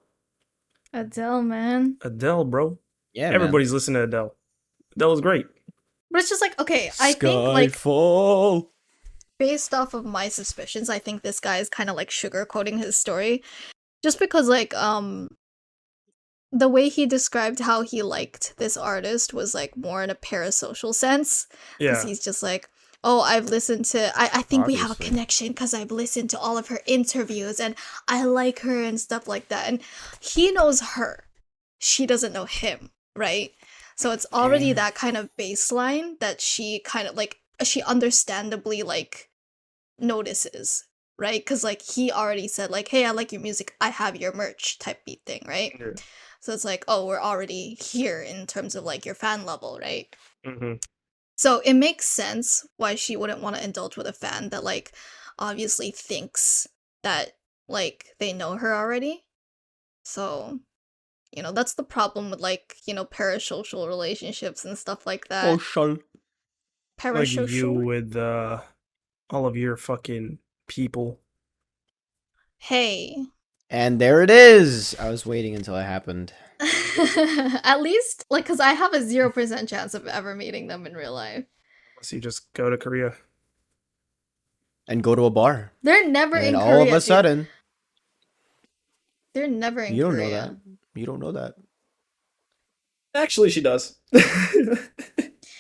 Adele, man. Adele, bro? Yeah, Everybody's listening to Adele. Adele is great. But it's just like, okay, I think like Skyfall. based off of my suspicions, I think this guy is kind of like sugarcoating his story, just because like the way he described how he liked this artist was like more in a parasocial sense, because Yeah. he's just like, oh, I've listened to I think we have a Obviously. connection because I've listened to all of her interviews and I like her and stuff like that, and he knows her, she doesn't know him, right? So it's already Yeah. that kind of baseline that she kind of like, she understandably like notices, right? Because like he already said like, hey, I like your music, I have your merch type beat thing, right? Yeah. So it's like, oh, we're already here in terms of like your fan level, right? Mm-hmm. So it makes sense why she wouldn't want to indulge with a fan that like obviously thinks that like they know her already. So, that's the problem with like, parasocial relationships and stuff like that. Social. Like you Parasocial. with all of your fucking people. Hey. And there it is. I was waiting until it happened. At least like, because I have a 0% chance of ever meeting them in real life. Unless you just go to Korea. And go to a bar. They're never in And Korea. all of a dude. sudden, They're never in you don't Korea. know that. You don't know that. Actually, she does. Yeah,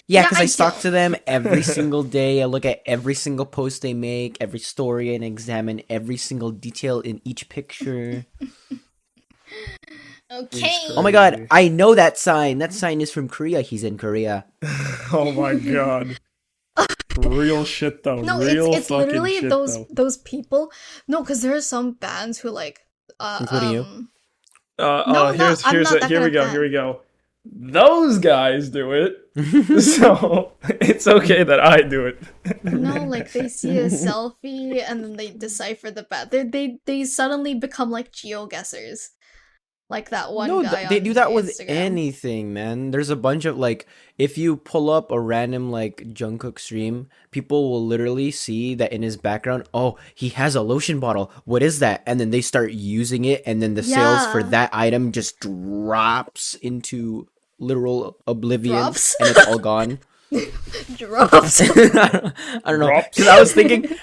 Yeah, because I I stalk don't. to them every single day. I look at every single post they make, every story, and examine every single detail in each picture. Okay. Oh my god, I know that sign. That sign is from Korea. He's in Korea. Oh my god. Real shit though. No, Real it's fucking literally shit those though. those people. No, because there are some bands who like Including you? No, Here's I'm not that here kind we of go. fan. Here we go. Those guys do it, so it's okay that I do it. No, like they see a selfie and then they decipher the band. They suddenly become like geoguessers, like that one No, guy they on do that with Instagram. anything, man. There's a bunch of like, if you pull up a random like Jungkook stream, people will literally see that in his background. Oh, he has a lotion bottle. What is that? And then they start using it, and then the sales for Yeah. that item just drops into literal oblivion, Drops? and it's all gone. Drops. I don't know, Drops. because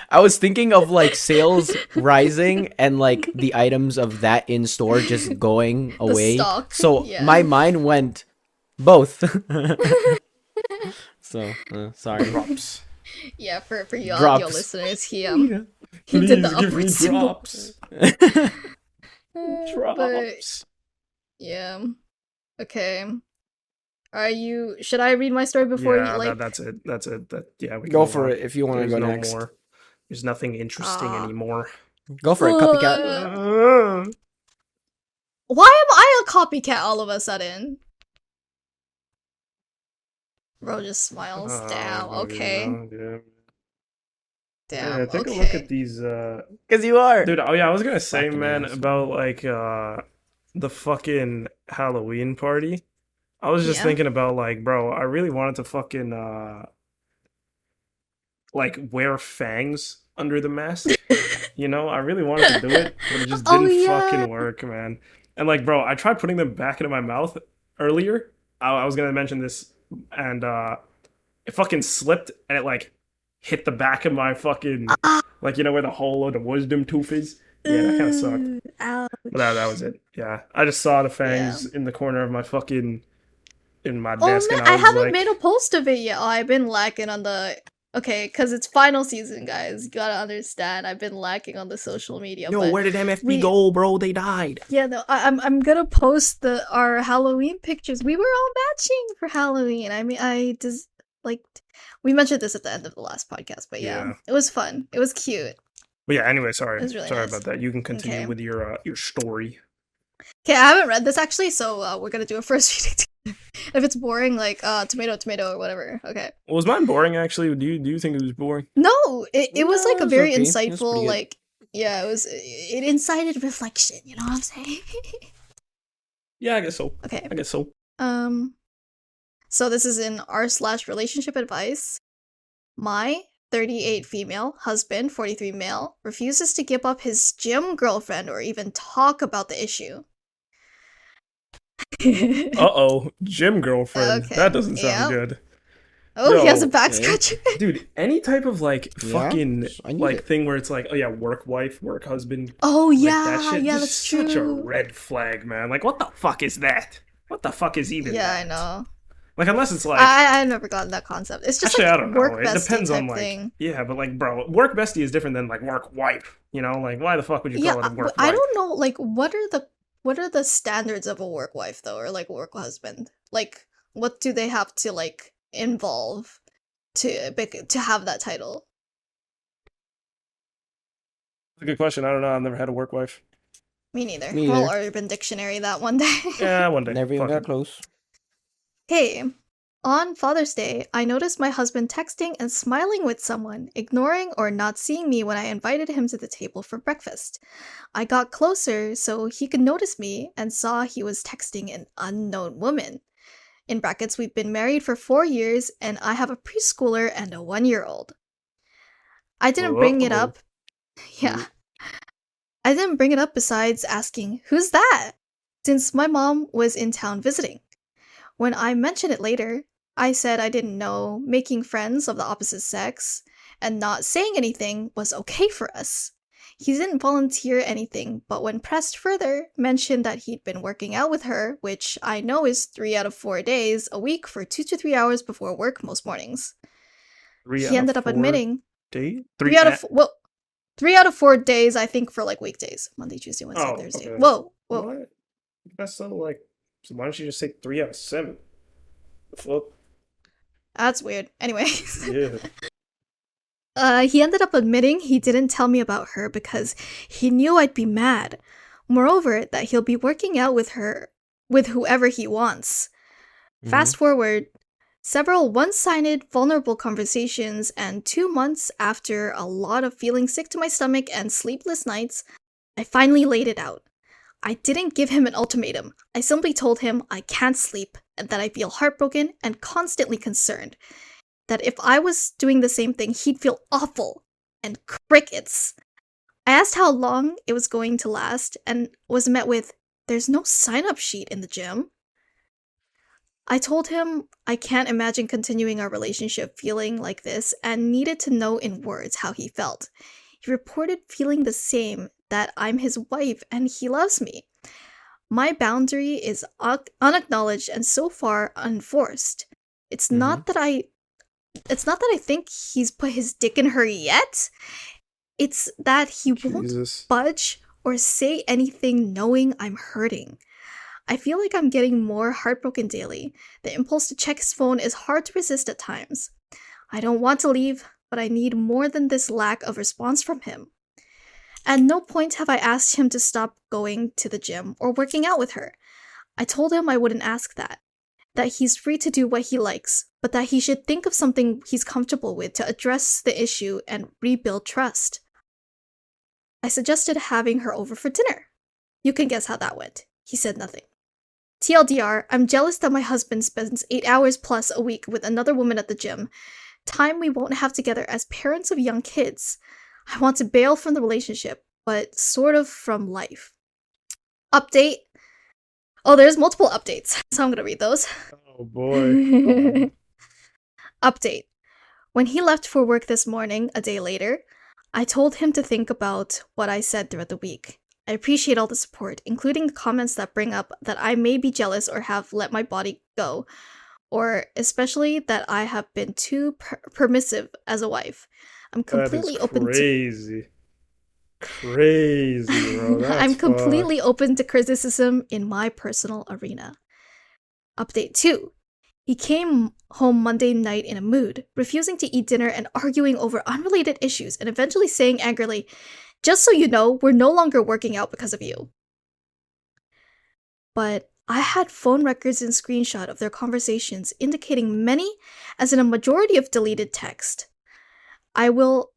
I was thinking of like sales rising and like the items of that in store just going away. stock, So yeah. my mind went both. So sorry. Drops. Yeah, for you audio Drops. listeners, he Please did the give me upward symbol. drops. But Drops. yeah, okay. Should I read my story before Yeah, you like? that's it. That's it. Yeah, we can Go move for on. it if you want to There's go no next. more. There's nothing interesting Ah. anymore. Go for it, copycat. Why am I a copycat all of a sudden? Bro just smiles. Damn. Okay. Yeah. Damn. Yeah, take okay. a look at these. Because you are. Dude, oh yeah, I was gonna say, Fucking man, asshole. about like the fucking Halloween party. I was just Yeah. thinking about like, bro, I really wanted to fucking like wear fangs under the mask. I really wanted to do it, but it just Oh, didn't yeah. fucking work, man. And like, bro, I tried putting them back into my mouth earlier. I was gonna mention this, and it fucking slipped, and it like hit the back of my fucking like where the hole of the wisdom tooth is. Yeah, that kind of sucked. Ouch. But that was it. Yeah, I just saw the fangs in the corner of my fucking in my Oh desk, man, and I I was haven't like, made a post of it yet. Oh, I've been lacking on the. Okay, because it's final season, guys. You gotta understand. I've been lacking on the social media. Yo, but where did MFB we- go, bro? They died. Yeah, no, I'm gonna post our Halloween pictures. We were all matching for Halloween. I mean, I just like we mentioned this at the end of the last podcast, but yeah, Yeah. it was fun. It was cute. but yeah. Anyway, sorry, It was really sorry nice. about that. You can continue Okay. with your story. Okay, I haven't read this actually, so we're gonna do a first reading. If it's boring, like tomato, tomato, or whatever. Okay. Was mine boring actually? Do you think it was boring? No, it was No, like it a was very okay. It was insightful, pretty good. like yeah, it incited reflection. You know what I'm saying? Yeah, I guess so. Okay. I guess so. Um, so this is in r/relationship advice. My 38 female husband, 43 male, refuses to give up his gym girlfriend or even talk about the issue. Uh-oh, gym girlfriend. That Okay. doesn't sound Yep. good. Oh, he has a Yo, back Okay. scratcher. dude, any type of like Yeah. fucking I need like it. thing where it's like, oh yeah, work wife, work husband, Oh like that yeah, shit, yeah, just that's such a true. red flag, man. Like, what the fuck is that? What the fuck is even Yeah, I that? know. Like, unless it's like, I've never gotten that concept. It's just actually, like I don't know. work It bestie depends on type like, thing. yeah, but like, bro, work bestie is different than like work wife. You know, like, why the fuck would you Yeah, call it a work I wife? don't know. Like, what are the standards of a work wife though, or like work husband? Like, what do they have to like involve to have that title? That's a good question. I don't know. I've never had a work wife. Me neither. Me We'll either. Urban Dictionary that one day. Yeah, one day. Never even Fuck got it. close. Hey, on Father's Day, I noticed my husband texting and smiling with someone, ignoring or not seeing me when I invited him to the table for breakfast. I got closer so he could notice me and saw he was texting an unknown woman. In brackets, we've been married for 4 years and I have a preschooler and a 1-year-old. I didn't bring it Uh-oh. up. Yeah, I didn't bring it up besides asking, who's that? Since my mom was in town visiting. When I mentioned it later, I said I didn't know making friends of the opposite sex and not saying anything was okay for us. He didn't volunteer anything, but when pressed further, mentioned that he'd been working out with her, which I know is 3 out of 4 days a week for 2 to 3 hours before work most mornings. Three He out of ended up four admitting days? 3 Three out of at. 4, well, 3 out of 4 days I think for like weekdays, Monday, Tuesday, Wednesday, Oh, Thursday. okay. Whoa, whoa. What? That's so like. So why don't you just say 3 out of 7? The fuck? That's weird. Anyways. Yeah. He ended up admitting he didn't tell me about her because he knew I'd be mad. Moreover, that he'll be working out with her, with whoever he wants. Mm-hmm. Fast forward, several one-sided, vulnerable conversations, and 2 months after a lot of feeling sick to my stomach and sleepless nights, I finally laid it out. I didn't give him an ultimatum. I simply told him I can't sleep and that I feel heartbroken and constantly concerned. That if I was doing the same thing, he'd feel awful. And crickets. I asked how long it was going to last and was met with, there's no sign up sheet in the gym. I told him I can't imagine continuing our relationship feeling like this and needed to know in words how he felt. He reported feeling the same, that I'm his wife and he loves me. My boundary is unacknowledged and so far unforced. It's Mm-hmm. not that I it's not that I think he's put his dick in her yet. It's that he won't Jesus. budge or say anything knowing I'm hurting. I feel like I'm getting more heartbroken daily. The impulse to check his phone is hard to resist at times. I don't want to leave, but I need more than this lack of response from him. At no point have I asked him to stop going to the gym or working out with her. I told him I wouldn't ask that he's free to do what he likes, but that he should think of something he's comfortable with to address the issue and rebuild trust. I suggested having her over for dinner. You can guess how that went. He said nothing. TLDR, I'm jealous that my husband spends 8 hours plus a week with another woman at the gym, time we won't have together as parents of young kids. I want to bail from the relationship, but sort of from life. Update. Oh, there's multiple updates, so I'm gonna read those. Oh boy. Update. When he left for work this morning, a day later, I told him to think about what I said throughout the week. I appreciate all the support, including the comments that bring up that I may be jealous or have let my body go, or especially that I have been too permissive as a wife. I'm That is completely open to crazy. Crazy, bro. That's I'm completely fucked. open to criticism in my personal arena. Update 2. He came home Monday night in a mood, refusing to eat dinner and arguing over unrelated issues, and eventually saying angrily, "Just so you know, we're no longer working out because of you." But I had phone records and screenshot of their conversations indicating many, as in a majority of deleted text. I will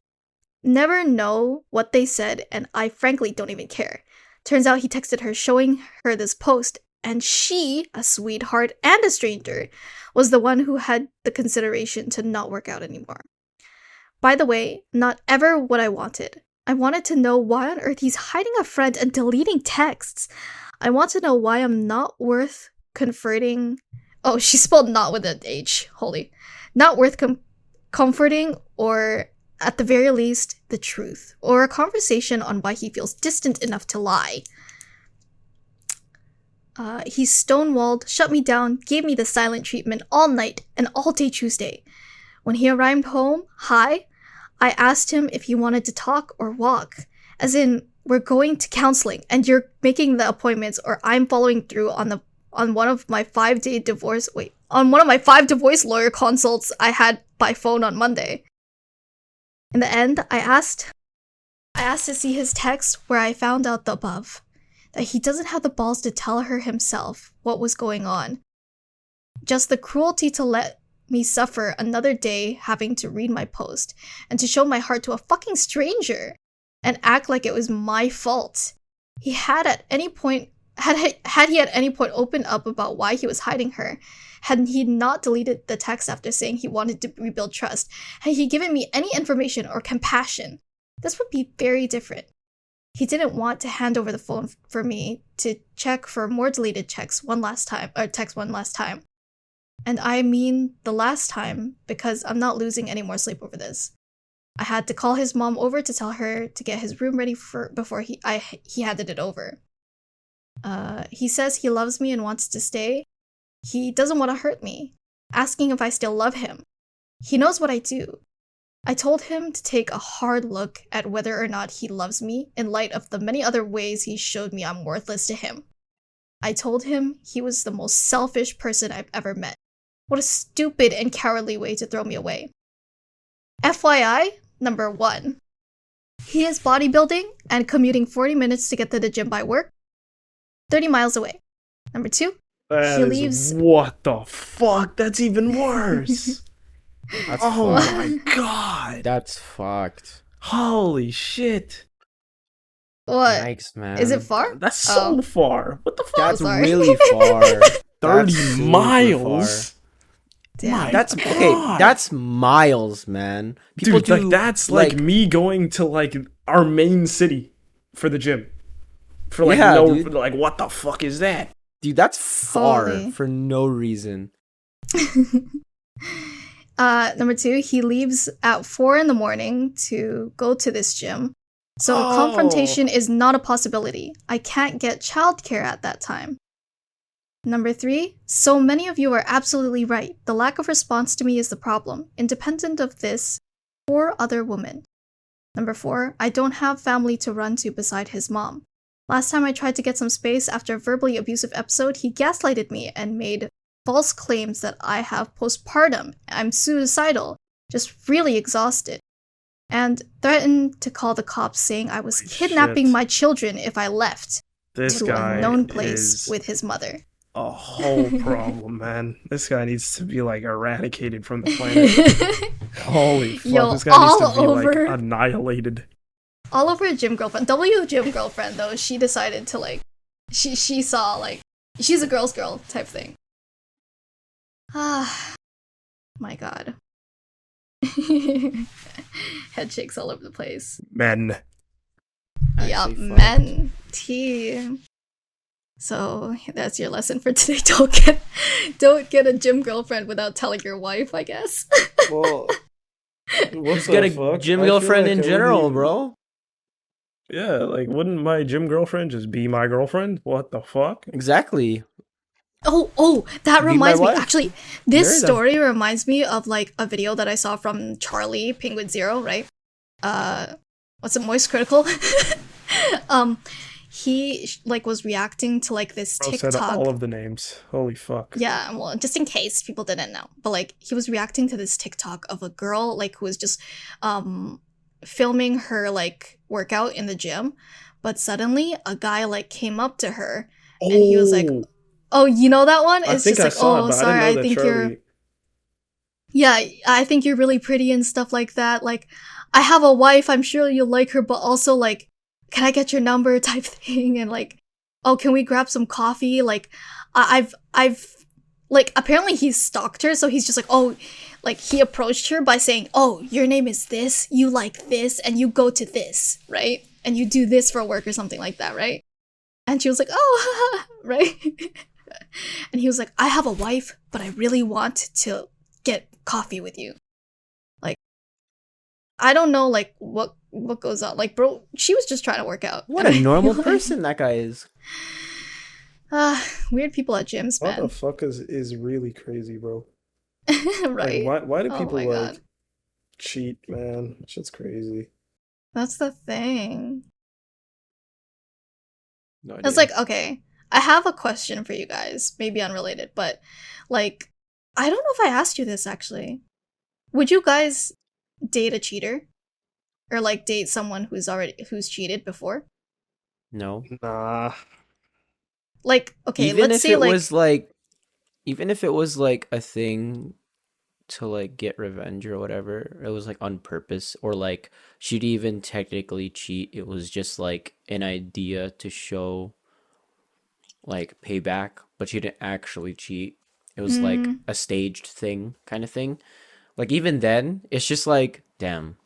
never know what they said, and I frankly don't even care. Turns out he texted her showing her this post and she, a sweetheart and a stranger, was the one who had the consideration to not work out anymore. By the way, not ever what I wanted. I wanted to know why on earth he's hiding a friend and deleting texts. I want to know why I'm not worth converting. Oh, she spelled not with an H. Holy. Not worth comforting, or at the very least, the truth. Or a conversation on why he feels distant enough to lie. He stonewalled, shut me down, gave me the silent treatment all night and all day Tuesday. When he arrived home, I asked him if he wanted to talk or walk. As in, we're going to counseling and you're making the appointments, or I'm following through on one of my 5-day divorce on one of my 5 divorce lawyer consults I had by phone on Monday. In the end, I asked to see his text, where I found out the above. That he doesn't have the balls to tell her himself what was going on. Just the cruelty to let me suffer another day having to read my post and to show my heart to a fucking stranger and act like it was my fault. He had at any point opened up about why he was hiding her, had he not deleted the text after saying he wanted to rebuild trust, had he given me any information or compassion, this would be very different. He didn't want to hand over the phone for me to check for more deleted texts one last time. And I mean the last time, because I'm not losing any more sleep over this. I had to call his mom over to tell her to get his room ready before he handed it over. He says he loves me and wants to stay. He doesn't want to hurt me, asking if I still love him. He knows what I do. I told him to take a hard look at whether or not he loves me in light of the many other ways he showed me I'm worthless to him. I told him he was the most selfish person I've ever met. What a stupid and cowardly way to throw me away. FYI, number 1. He is bodybuilding and commuting 40 minutes to get to the gym by work, 30 miles away. Number 2, he leaves... What the fuck? That's even worse. That's Oh fucked. my god. That's fucked. Holy shit. What? Yikes, man. Is it far? That's so far. What the fuck? That's sorry. really far. 30 That's super miles? far. Damn. My That's God. okay. That's miles, man. People Dude, do like that's like me going to like our main city for the gym. For like Yeah, no, dude. like what the fuck is that? dude, that's far Holy. for no reason. Number 2, he leaves at 4 in the morning to go to this gym. So confrontation is not a possibility. I can't get childcare at that time. Number 3, so many of you are absolutely right. The lack of response to me is the problem. Independent of this, 4 other women. Number 4, I don't have family to run to beside his mom. Last time I tried to get some space after a verbally abusive episode, he gaslighted me and made false claims that I have postpartum, I'm suicidal, just really exhausted, and threatened to call the cops saying I was Holy kidnapping shit. my children if I left This to guy a known place is with his mother. a whole problem, man. This guy needs to be like eradicated from the planet. Holy fuck, Yo, this guy needs all to be over. like annihilated. All over a gym girlfriend. W gym girlfriend though, she decided to like, she saw like, she's a girl's girl type thing. Ah, my god. Head shakes all over the place. Men. Yeah, Actually fucked. men. Tea. So that's your lesson for today. Don't get a gym girlfriend without telling your wife, I guess. Well, what Just the get a fuck? gym I feel girlfriend like in I wouldn't general, even- bro. Yeah, like wouldn't my gym girlfriend just be my girlfriend? What the fuck? Exactly. Oh, that Be my reminds me. wife. Actually, this Marry them. story reminds me of like a video that I saw from Charlie Penguin Zero, right? What's it, Moist Critical? He like was reacting to like this Bro said TikTok. all of the names. Holy fuck. Yeah, well, just in case people didn't know. But like he was reacting to this TikTok of a girl like who was just filming her like workout in the gym, but suddenly a guy like came up to her and he was like, "Oh, you know that one?" I It's think just I like, saw "Oh, it, but sorry, I I didn't know think that you're Charlie. yeah, I think you're really pretty and stuff like that. Like, I have a wife, I'm sure you'll like her, but also like, can I get your number type thing?" And like oh, can we grab some coffee? Like, I've, like, apparently he's stalked her, so he's just like, oh, like, he approached her by saying, oh, your name is this, you like this, and you go to this, right? And you do this for work or something like that, right? And she was like, oh, right? And he was like, I have a wife, but I really want to get coffee with you. Like, I don't know, like, what goes on. Like, bro, she was just trying to work out. What And a I normal feel like- person that guy is. Weird people at gyms, What the man. fuck is really crazy, bro? Right? Like, why do Oh people my like God. cheat, man? Shit's crazy. That's the thing. No It's idea. like, okay, I have a question for you guys, maybe unrelated, but like, I don't know if I asked you this actually. Would you guys date a cheater? Or like date someone who's cheated before? No. Nah. Like, okay, Even let's if say it like, was like, even if it was like a thing to like get revenge or whatever, it was like on purpose, or like she'd even technically cheat. It was just like an idea to show like payback, but she didn't actually cheat. It was like mm, a staged thing kind of thing. Like even then, it's just like, damn,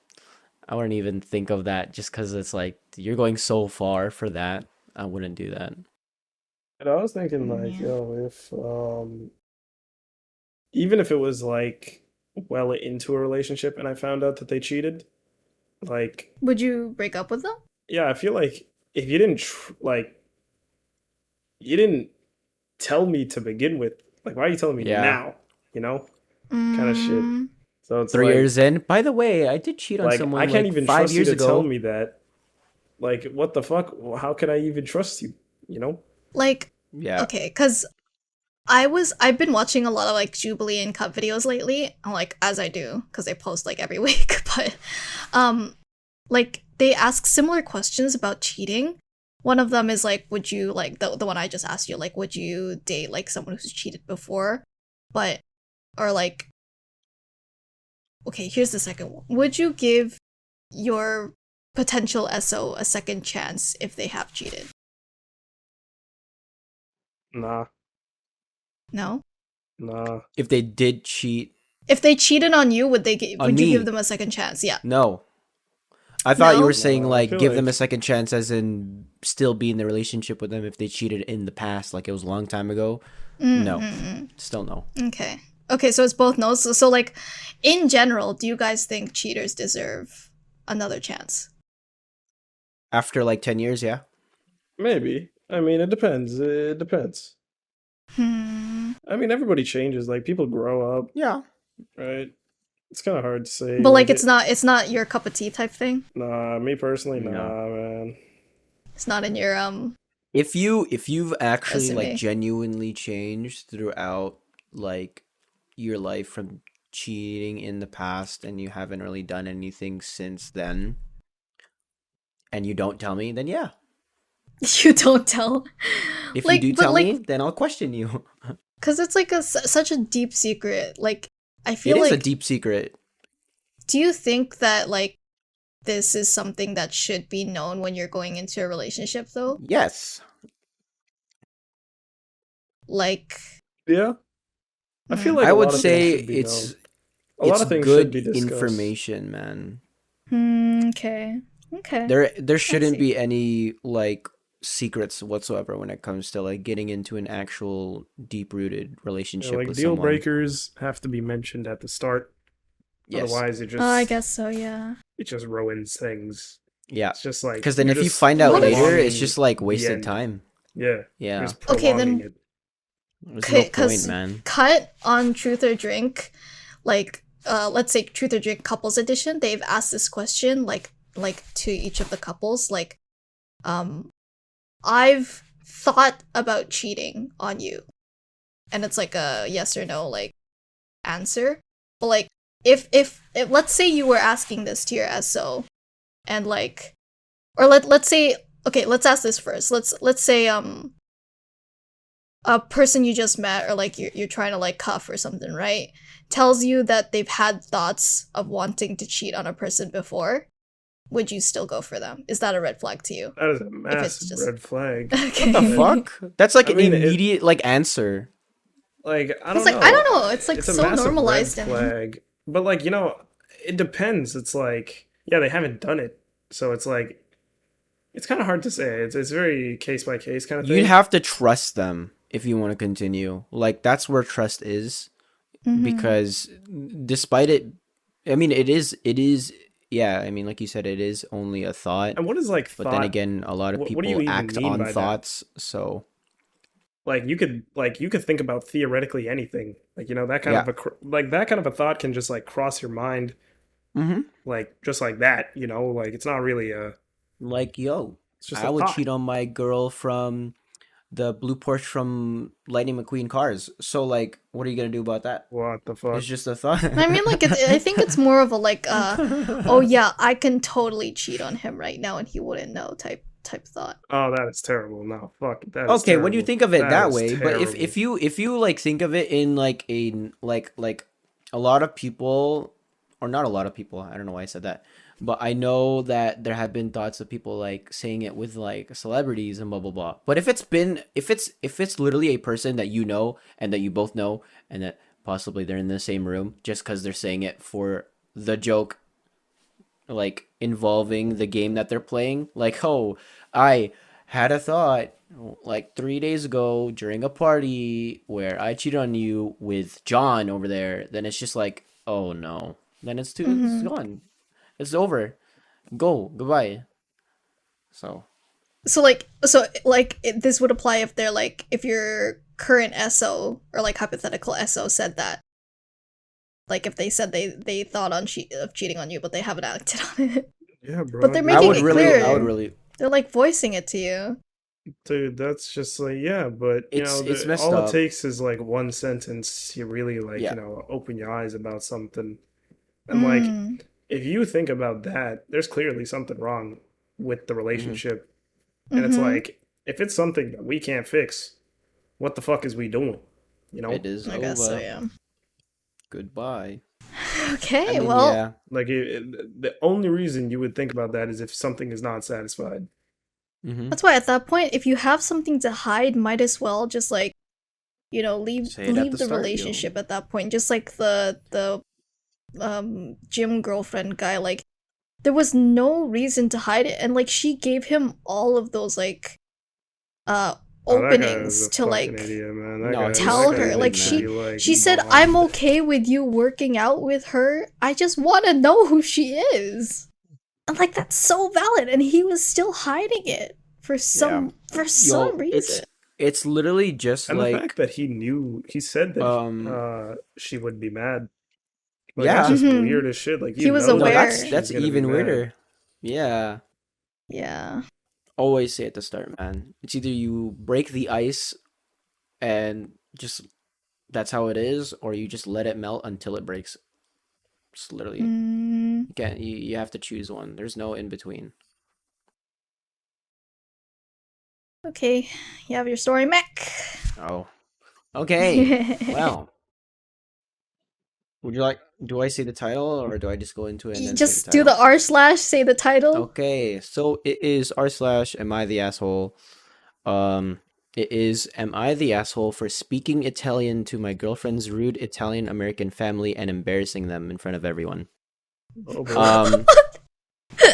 I wouldn't even think of that just because it's like you're going so far for that. I wouldn't do that. And I was thinking like, yeah. yo, if even if it was like well into a relationship and I found out that they cheated, like, Would you break up with them? yeah, I feel like if you didn't like you didn't tell me to begin with, like why are you telling me Yeah. now? You know? Kind of shit. Mm, So it's 3 years in. By the way, I did cheat on like I someone can't like even 5 trust you years to tell ago. me that. Like, what the fuck? How can I even trust you? You know? like, Yeah. okay, because I've been watching a lot of like Jubilee and Cup videos lately, like as I do, because they post like every week, but like they ask similar questions about cheating. One of them is like, would you like the one I just asked you, like, would you date like someone who's cheated before? But or like okay, here's the second one. Would you give your potential SO a second chance if they have cheated? Nah, No? nah. If they did cheat If they cheated on you, would on would you give me, them a second chance? Yeah. no. I thought you were No? saying Nah, I like feel give them a like second chance, as in still be in the relationship with them if they cheated in the past, like it was a long time ago. No, Mm-mm. still no. Okay. Okay, so it's both no's. So, like, in general, do you guys think cheaters deserve another chance? After like 10 years, yeah. maybe. I mean, it depends. It depends. Hmm. I mean, everybody changes. Like, people grow up, Yeah. right? It's kind of hard to say. But like, Like, it's not your cup of tea type thing. nah, me personally, No. nah, man. It's not in your If you've actually like resume. genuinely changed throughout like your life from cheating in the past and you haven't really done anything since then and you don't tell me, then yeah. You don't tell. If you Like, do but tell like, me, then I'll question you. cause it's like such a deep secret. Like, I It feel is a like, deep secret. do you think that like this is something that should be known when you're going into a relationship though? Yes. Like, Yeah, I feel hmm, like I a would lot of things say should be known. A lot it's of things should good be discussed. information, man. okay. Okay. There I shouldn't see. be any like secrets whatsoever when it comes to like getting into an actual deep-rooted You know, relationship like with deal someone. breakers have to be mentioned at the start. Yes. Otherwise, Oh, I guess so, yeah. it just ruins things. Yeah. It's just like Because then you're if you just find out What if- later, it's prolonging just like the wasted end. time. Yeah, you're Yeah. just Okay, prolonging then it. There's no point, because man. cut on Truth or Drink, like let's say Truth or Drink couples edition, they've asked this question like to each of the couples, like I've thought about cheating on you. And it's like a yes or no like answer. But like if let's say you were asking this to your SO and like or let's say okay, let's ask this first. Let's say a person you just met or like you're trying to like cuff or something, right? Tells you that they've had thoughts of wanting to cheat on a person before. would you still go for them? Is that a red flag to you? That is a If it's massive just red flag. okay. What the fuck? That's like I an mean, it- immediate like answer. Like I It's don't like know. I don't know. It's like It's a so massive red normalized and flag. But like, it depends. It's like, yeah, they haven't done it. So it's like it's kind of hard to say. It's very case by case kind of You'd thing. have to trust them if you want to continue. Like that's where trust is, Mhm. because despite it, I mean, it is. Yeah, I mean, like you said, it is only a thought. And what is like But then thought? again, a lot of What do you people even act mean on by that? thoughts. So Like you could think about theoretically anything. Like, that kind yeah. of like that kind of a thought can just like cross your mind Mm-hmm. like just like that, like it's not really a Like, yo, it's just a I would thought. cheat on my girl from the blue Porsche from Lightning McQueen Cars. So, like, what are you gonna do about that? What the It's fuck? just a thought. I mean, like, I think it's more of a like, oh yeah, I can totally cheat on him right now, and he wouldn't know type thought. Oh, that is terrible. No, fuck. That is Okay, when you terrible. think of it That that is way, but if terrible. if you if you like think of it in like like a lot of people, or not a lot of people, I don't know why I said that, but I know that there have been thoughts of people like saying it with like celebrities and blah blah blah. But if it's literally a person that you know and that you both know and that possibly they're in the same room just because they're saying it for the joke, like involving the game that they're playing, like, oh, I had a thought like 3 days ago during a party where I cheated on you with John over there, then it's just like, oh no, then it's Hmm. gone, it's over, go goodbye. So This would apply if they're like if your current SO or like hypothetical SO said that, like if they said they thought of cheating on you, but they haven't acted on it, Yeah, but bro. they're Dude, I making would it really I would clear. really They're like voicing it to you. dude, that's just like yeah, but it's messed all it up. takes is like one sentence. You really like Yeah. open your eyes about something, and like Mm. if you think about that, there's clearly something wrong with the Hmm. relationship, and it's Mm-hmm. like if it's something that we can't fix, what the fuck is we doing? You It know? is I guess so. over. Yeah. Goodbye. I Okay. mean, Well, yeah. Like the only reason you would think about that is if something is not satisfied. Hmm. that's why at that point, if you have something to hide, might as well just like leave Say it at the the start, yo. relationship at that point. Just like the gym girlfriend guy, like there was no reason to hide it, and like she gave him all of those like uh Oh, that guy is openings a to fucking like idiot, man. No, he's That tell guy her. stupid, Like needs to man. be like she said, I'm bombed. okay with you working out with her. I just want to know who she is. And like that's so valid, and he was still hiding it Yeah. for some Yo, reason. it's literally just And the fact like that he said that um she would be mad. Like that's yeah. just Hmm. weird as shit. Like He was No, that that's aware. she's that's gonna be even mad. weirder. Yeah. Yeah. Always say at the start, man. It's either you break the ice and just that's how it is, or you just let it melt until it breaks. It's literally Mm, you have to choose one. There's no in between. okay. You have your story, Mac. Oh. Okay. Well. Would you like do I say the title or do I just go into it and You then say the just do the title? r slash, say the title. Okay, so it is r slash am I the asshole? Um, it is am I the asshole for speaking Italian to my girlfriend's rude Italian American family and embarrassing them in front of everyone? Oh boy. Um,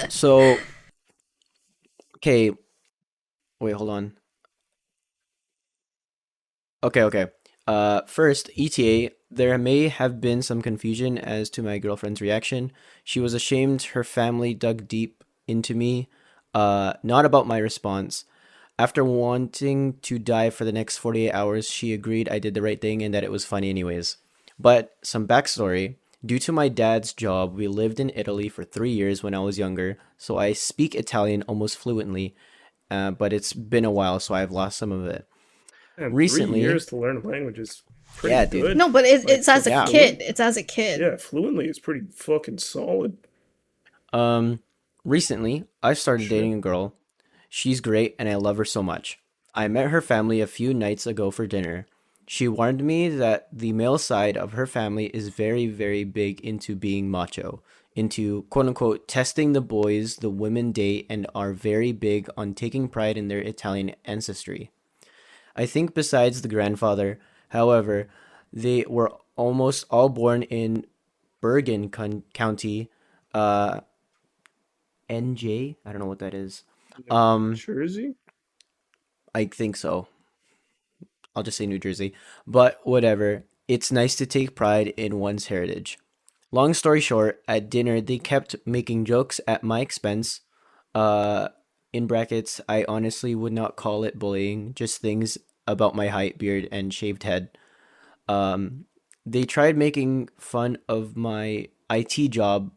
so okay, wait, hold on. Okay. First, ETA, there may have been some confusion as to my girlfriend's reaction. She was ashamed her family dug deep into me, not about my response. After wanting to die for the next 48 hours, she agreed I did the right thing and that it was funny anyways. But some backstory. Due to my dad's job, we lived in Italy for 3 years when I was younger, so I speak Italian almost fluently, but it's been a while, so I've lost some of it. And three Recently, years to learn a language is pretty yeah, dude. good. No, but Like it's as a Yeah. kid. It's as a kid. Yeah, fluently is pretty fucking solid. Um, recently, I started Shit. dating a girl. She's great and I love her so much. I met her family a few nights ago for dinner. She warned me that the male side of her family is very, very big into being macho, into quote unquote testing the boys the women date, and are very big on taking pride in their Italian ancestry. I think besides the grandfather, however, they were almost all born in Bergen County, uh, NJ. I don't know what that is. New Um, Jersey? I think so. I'll just say New Jersey. But whatever. It's nice to take pride in one's heritage. Long story short, at dinner they kept making jokes at my expense. Uh, in brackets, I honestly would not call it bullying, just things about my height, beard, and shaved head. Um, they tried making fun of my IT job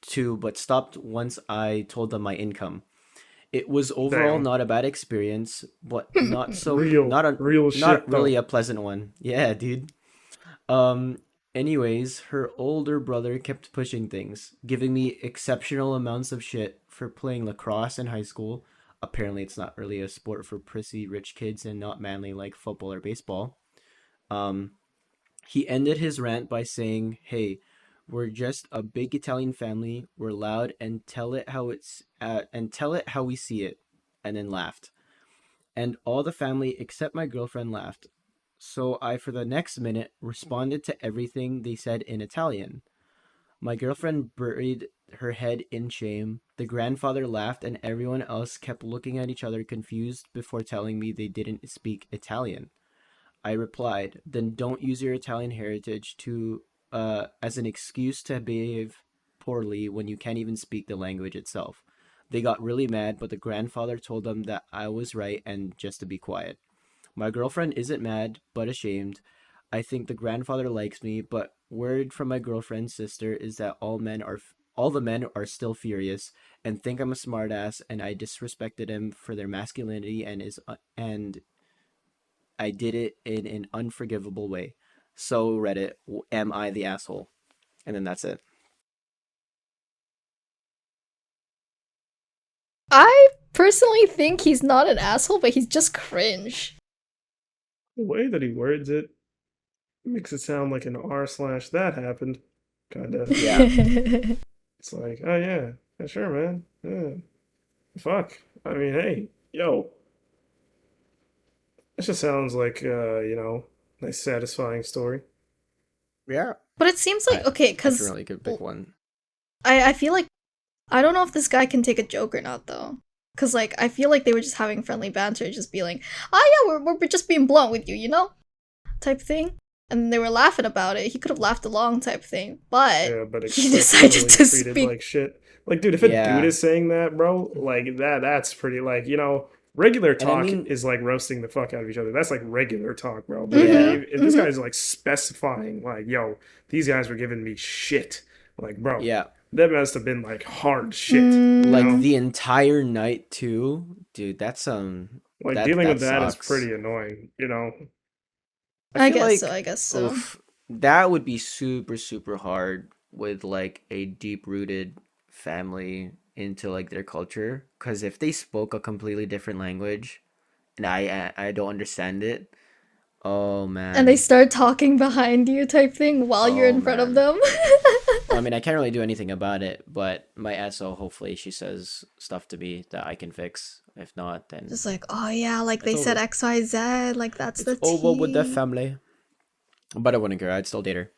too, but stopped once I told them my income. It was overall Damn. not a bad experience, but not so Real, real not shit really though. a pleasant one. Yeah, dude. Um anyways, her older brother kept pushing things, giving me exceptional amounts of shit for playing lacrosse in high school. Apparently it's not really a sport for prissy rich kids and not manly like football or baseball. Um he ended his rant by saying, "Hey, we're just a big Italian family. We're loud and tell it how we see it," and then laughed. And all the family except my girlfriend laughed. So I, for the next minute, responded to everything they said in Italian. My girlfriend buried her head in shame. The grandfather laughed, and everyone else kept looking at each other confused before telling me they didn't speak Italian. I replied, "Then don't use your Italian heritage to as an excuse to behave poorly when you can't even speak the language itself." They got really mad, but the grandfather told them that I was right and just to be quiet. My girlfriend isn't mad, but ashamed. I think the grandfather likes me, but word from my girlfriend's sister is that all the men are still furious and think I'm a smartass and I disrespected him for their masculinity and I did it in an unforgivable way. So Reddit, am I the asshole? And then that's it. I personally think he's not an asshole, but he's just cringe. The way that he words it makes it sound like an r slash that happened. Kinda. Yeah. It's like, oh yeah, yeah, sure, man. Yeah. Fuck. I mean, hey, yo, that just sounds like nice satisfying story. Yeah. But it seems like I okay, I can because really could pick one. I feel like I don't know if this guy can take a joke or not though. Cause like I feel like they were just having friendly banter, just be like, "Oh yeah, we're just being blunt with you, you know," type thing. And they were laughing about it. He could have laughed along, type thing. But Yeah, but he decided explicitly to treated speak. like shit. Like, dude, if a dude Yeah. is saying that, bro, like that's pretty like, regular And I talk mean, is like roasting the fuck out of each other. That's like regular talk, bro. But Mm-hmm. yeah. if this Mm-hmm. guy's like specifying, like, yo, these guys were giving me shit, like, bro, Yeah. that must have been like hard shit, you Like Mm, know? the entire night too. Dude, that's Like that dealing with that that is sucks. pretty annoying, you know? I I feel guess so. like I guess so. oof, that would be super super hard with like a deep rooted family into like their culture, cuz if they spoke a completely different language and I don't understand it, oh And they man. start talking behind you, type thing, while you're Oh in front of man. them. Well, I mean, I can't really do anything about it, but my SO, hopefully she says stuff to me that I can fix. If not, then Just like, oh yeah, like it's they said over. X, Y, Z, like that's It's the over with the T. family. But I wouldn't care. I'd still date her.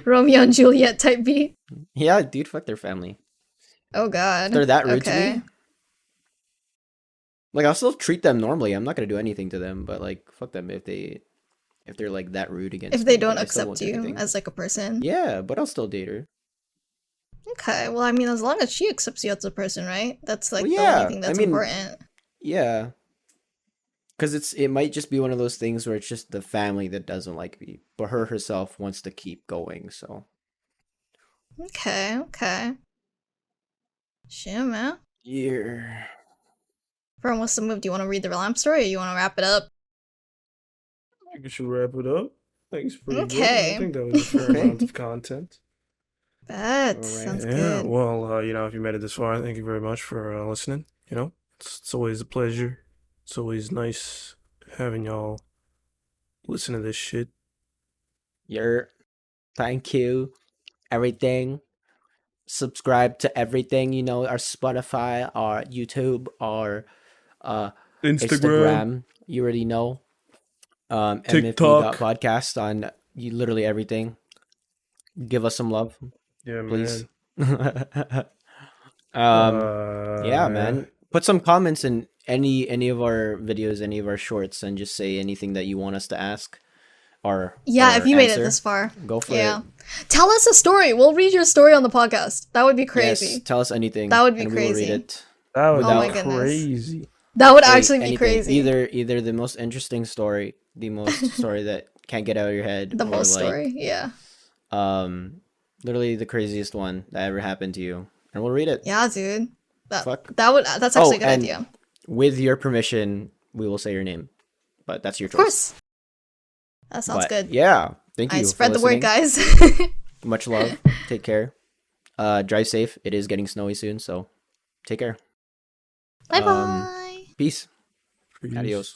Romeo and Juliet type beat. Yeah, dude, fuck their family. Oh If they're god. that rude to Okay. me, like I'll still treat them normally. I'm not gonna do anything to them, but like fuck them if they're like that rude If against they me. don't But I still accept won't do you anything. as like a person. Yeah, but I'll still date her. Okay, well, I mean, as long as she accepts you as a person, right? That's Well, like the only yeah. thing I that's mean, important. yeah, because it might just be one of those things where it's just the family that doesn't like me, but her herself wants to keep going. So Okay, okay. Shit, man. yeah. Everyone wants to move. Do you want to read the lamp story or you want to wrap it up? I think we should wrap it up. I think it's pretty good. I Okay. think that was a fair Okay. amount of content. Bet. All right. Sounds Yeah, good. well, if you made it this far, thank you very much for listening. It's always a pleasure. It's always nice having y'all listen to this shit. Thank you. Everything. Subscribe to everything. Our Spotify, our YouTube, our Instagram, Instagram. You already know. TikTok. MFB.podcast on literally everything. Give us some love, Yeah, please. man. Yeah, man. Put some comments in any of our videos, any of our shorts, and just say anything that you want us to ask or Yeah, if you made it answer. this far. Go for Yeah. it. Tell us a story. We'll read your story on the podcast. That would be Yes, crazy. tell us anything. That would be and we will read crazy. it. That would Oh my be goodness. crazy. That would Hey, actually be anything. crazy. Either the most interesting story, the most story that can't get out of your head, The or most like story. Yeah. literally the craziest one that ever happened to you, and we'll read it. Yeah, dude. Fuck. That's actually a good and idea. with your permission, we will say your name, but that's your Of choice. course. That sounds But good. yeah, thank you. I for spread the word, listening. guys. Much love. Take care. Drive safe. It is getting snowy soon, so take care. Bye bye. Peace. Peace. Adios.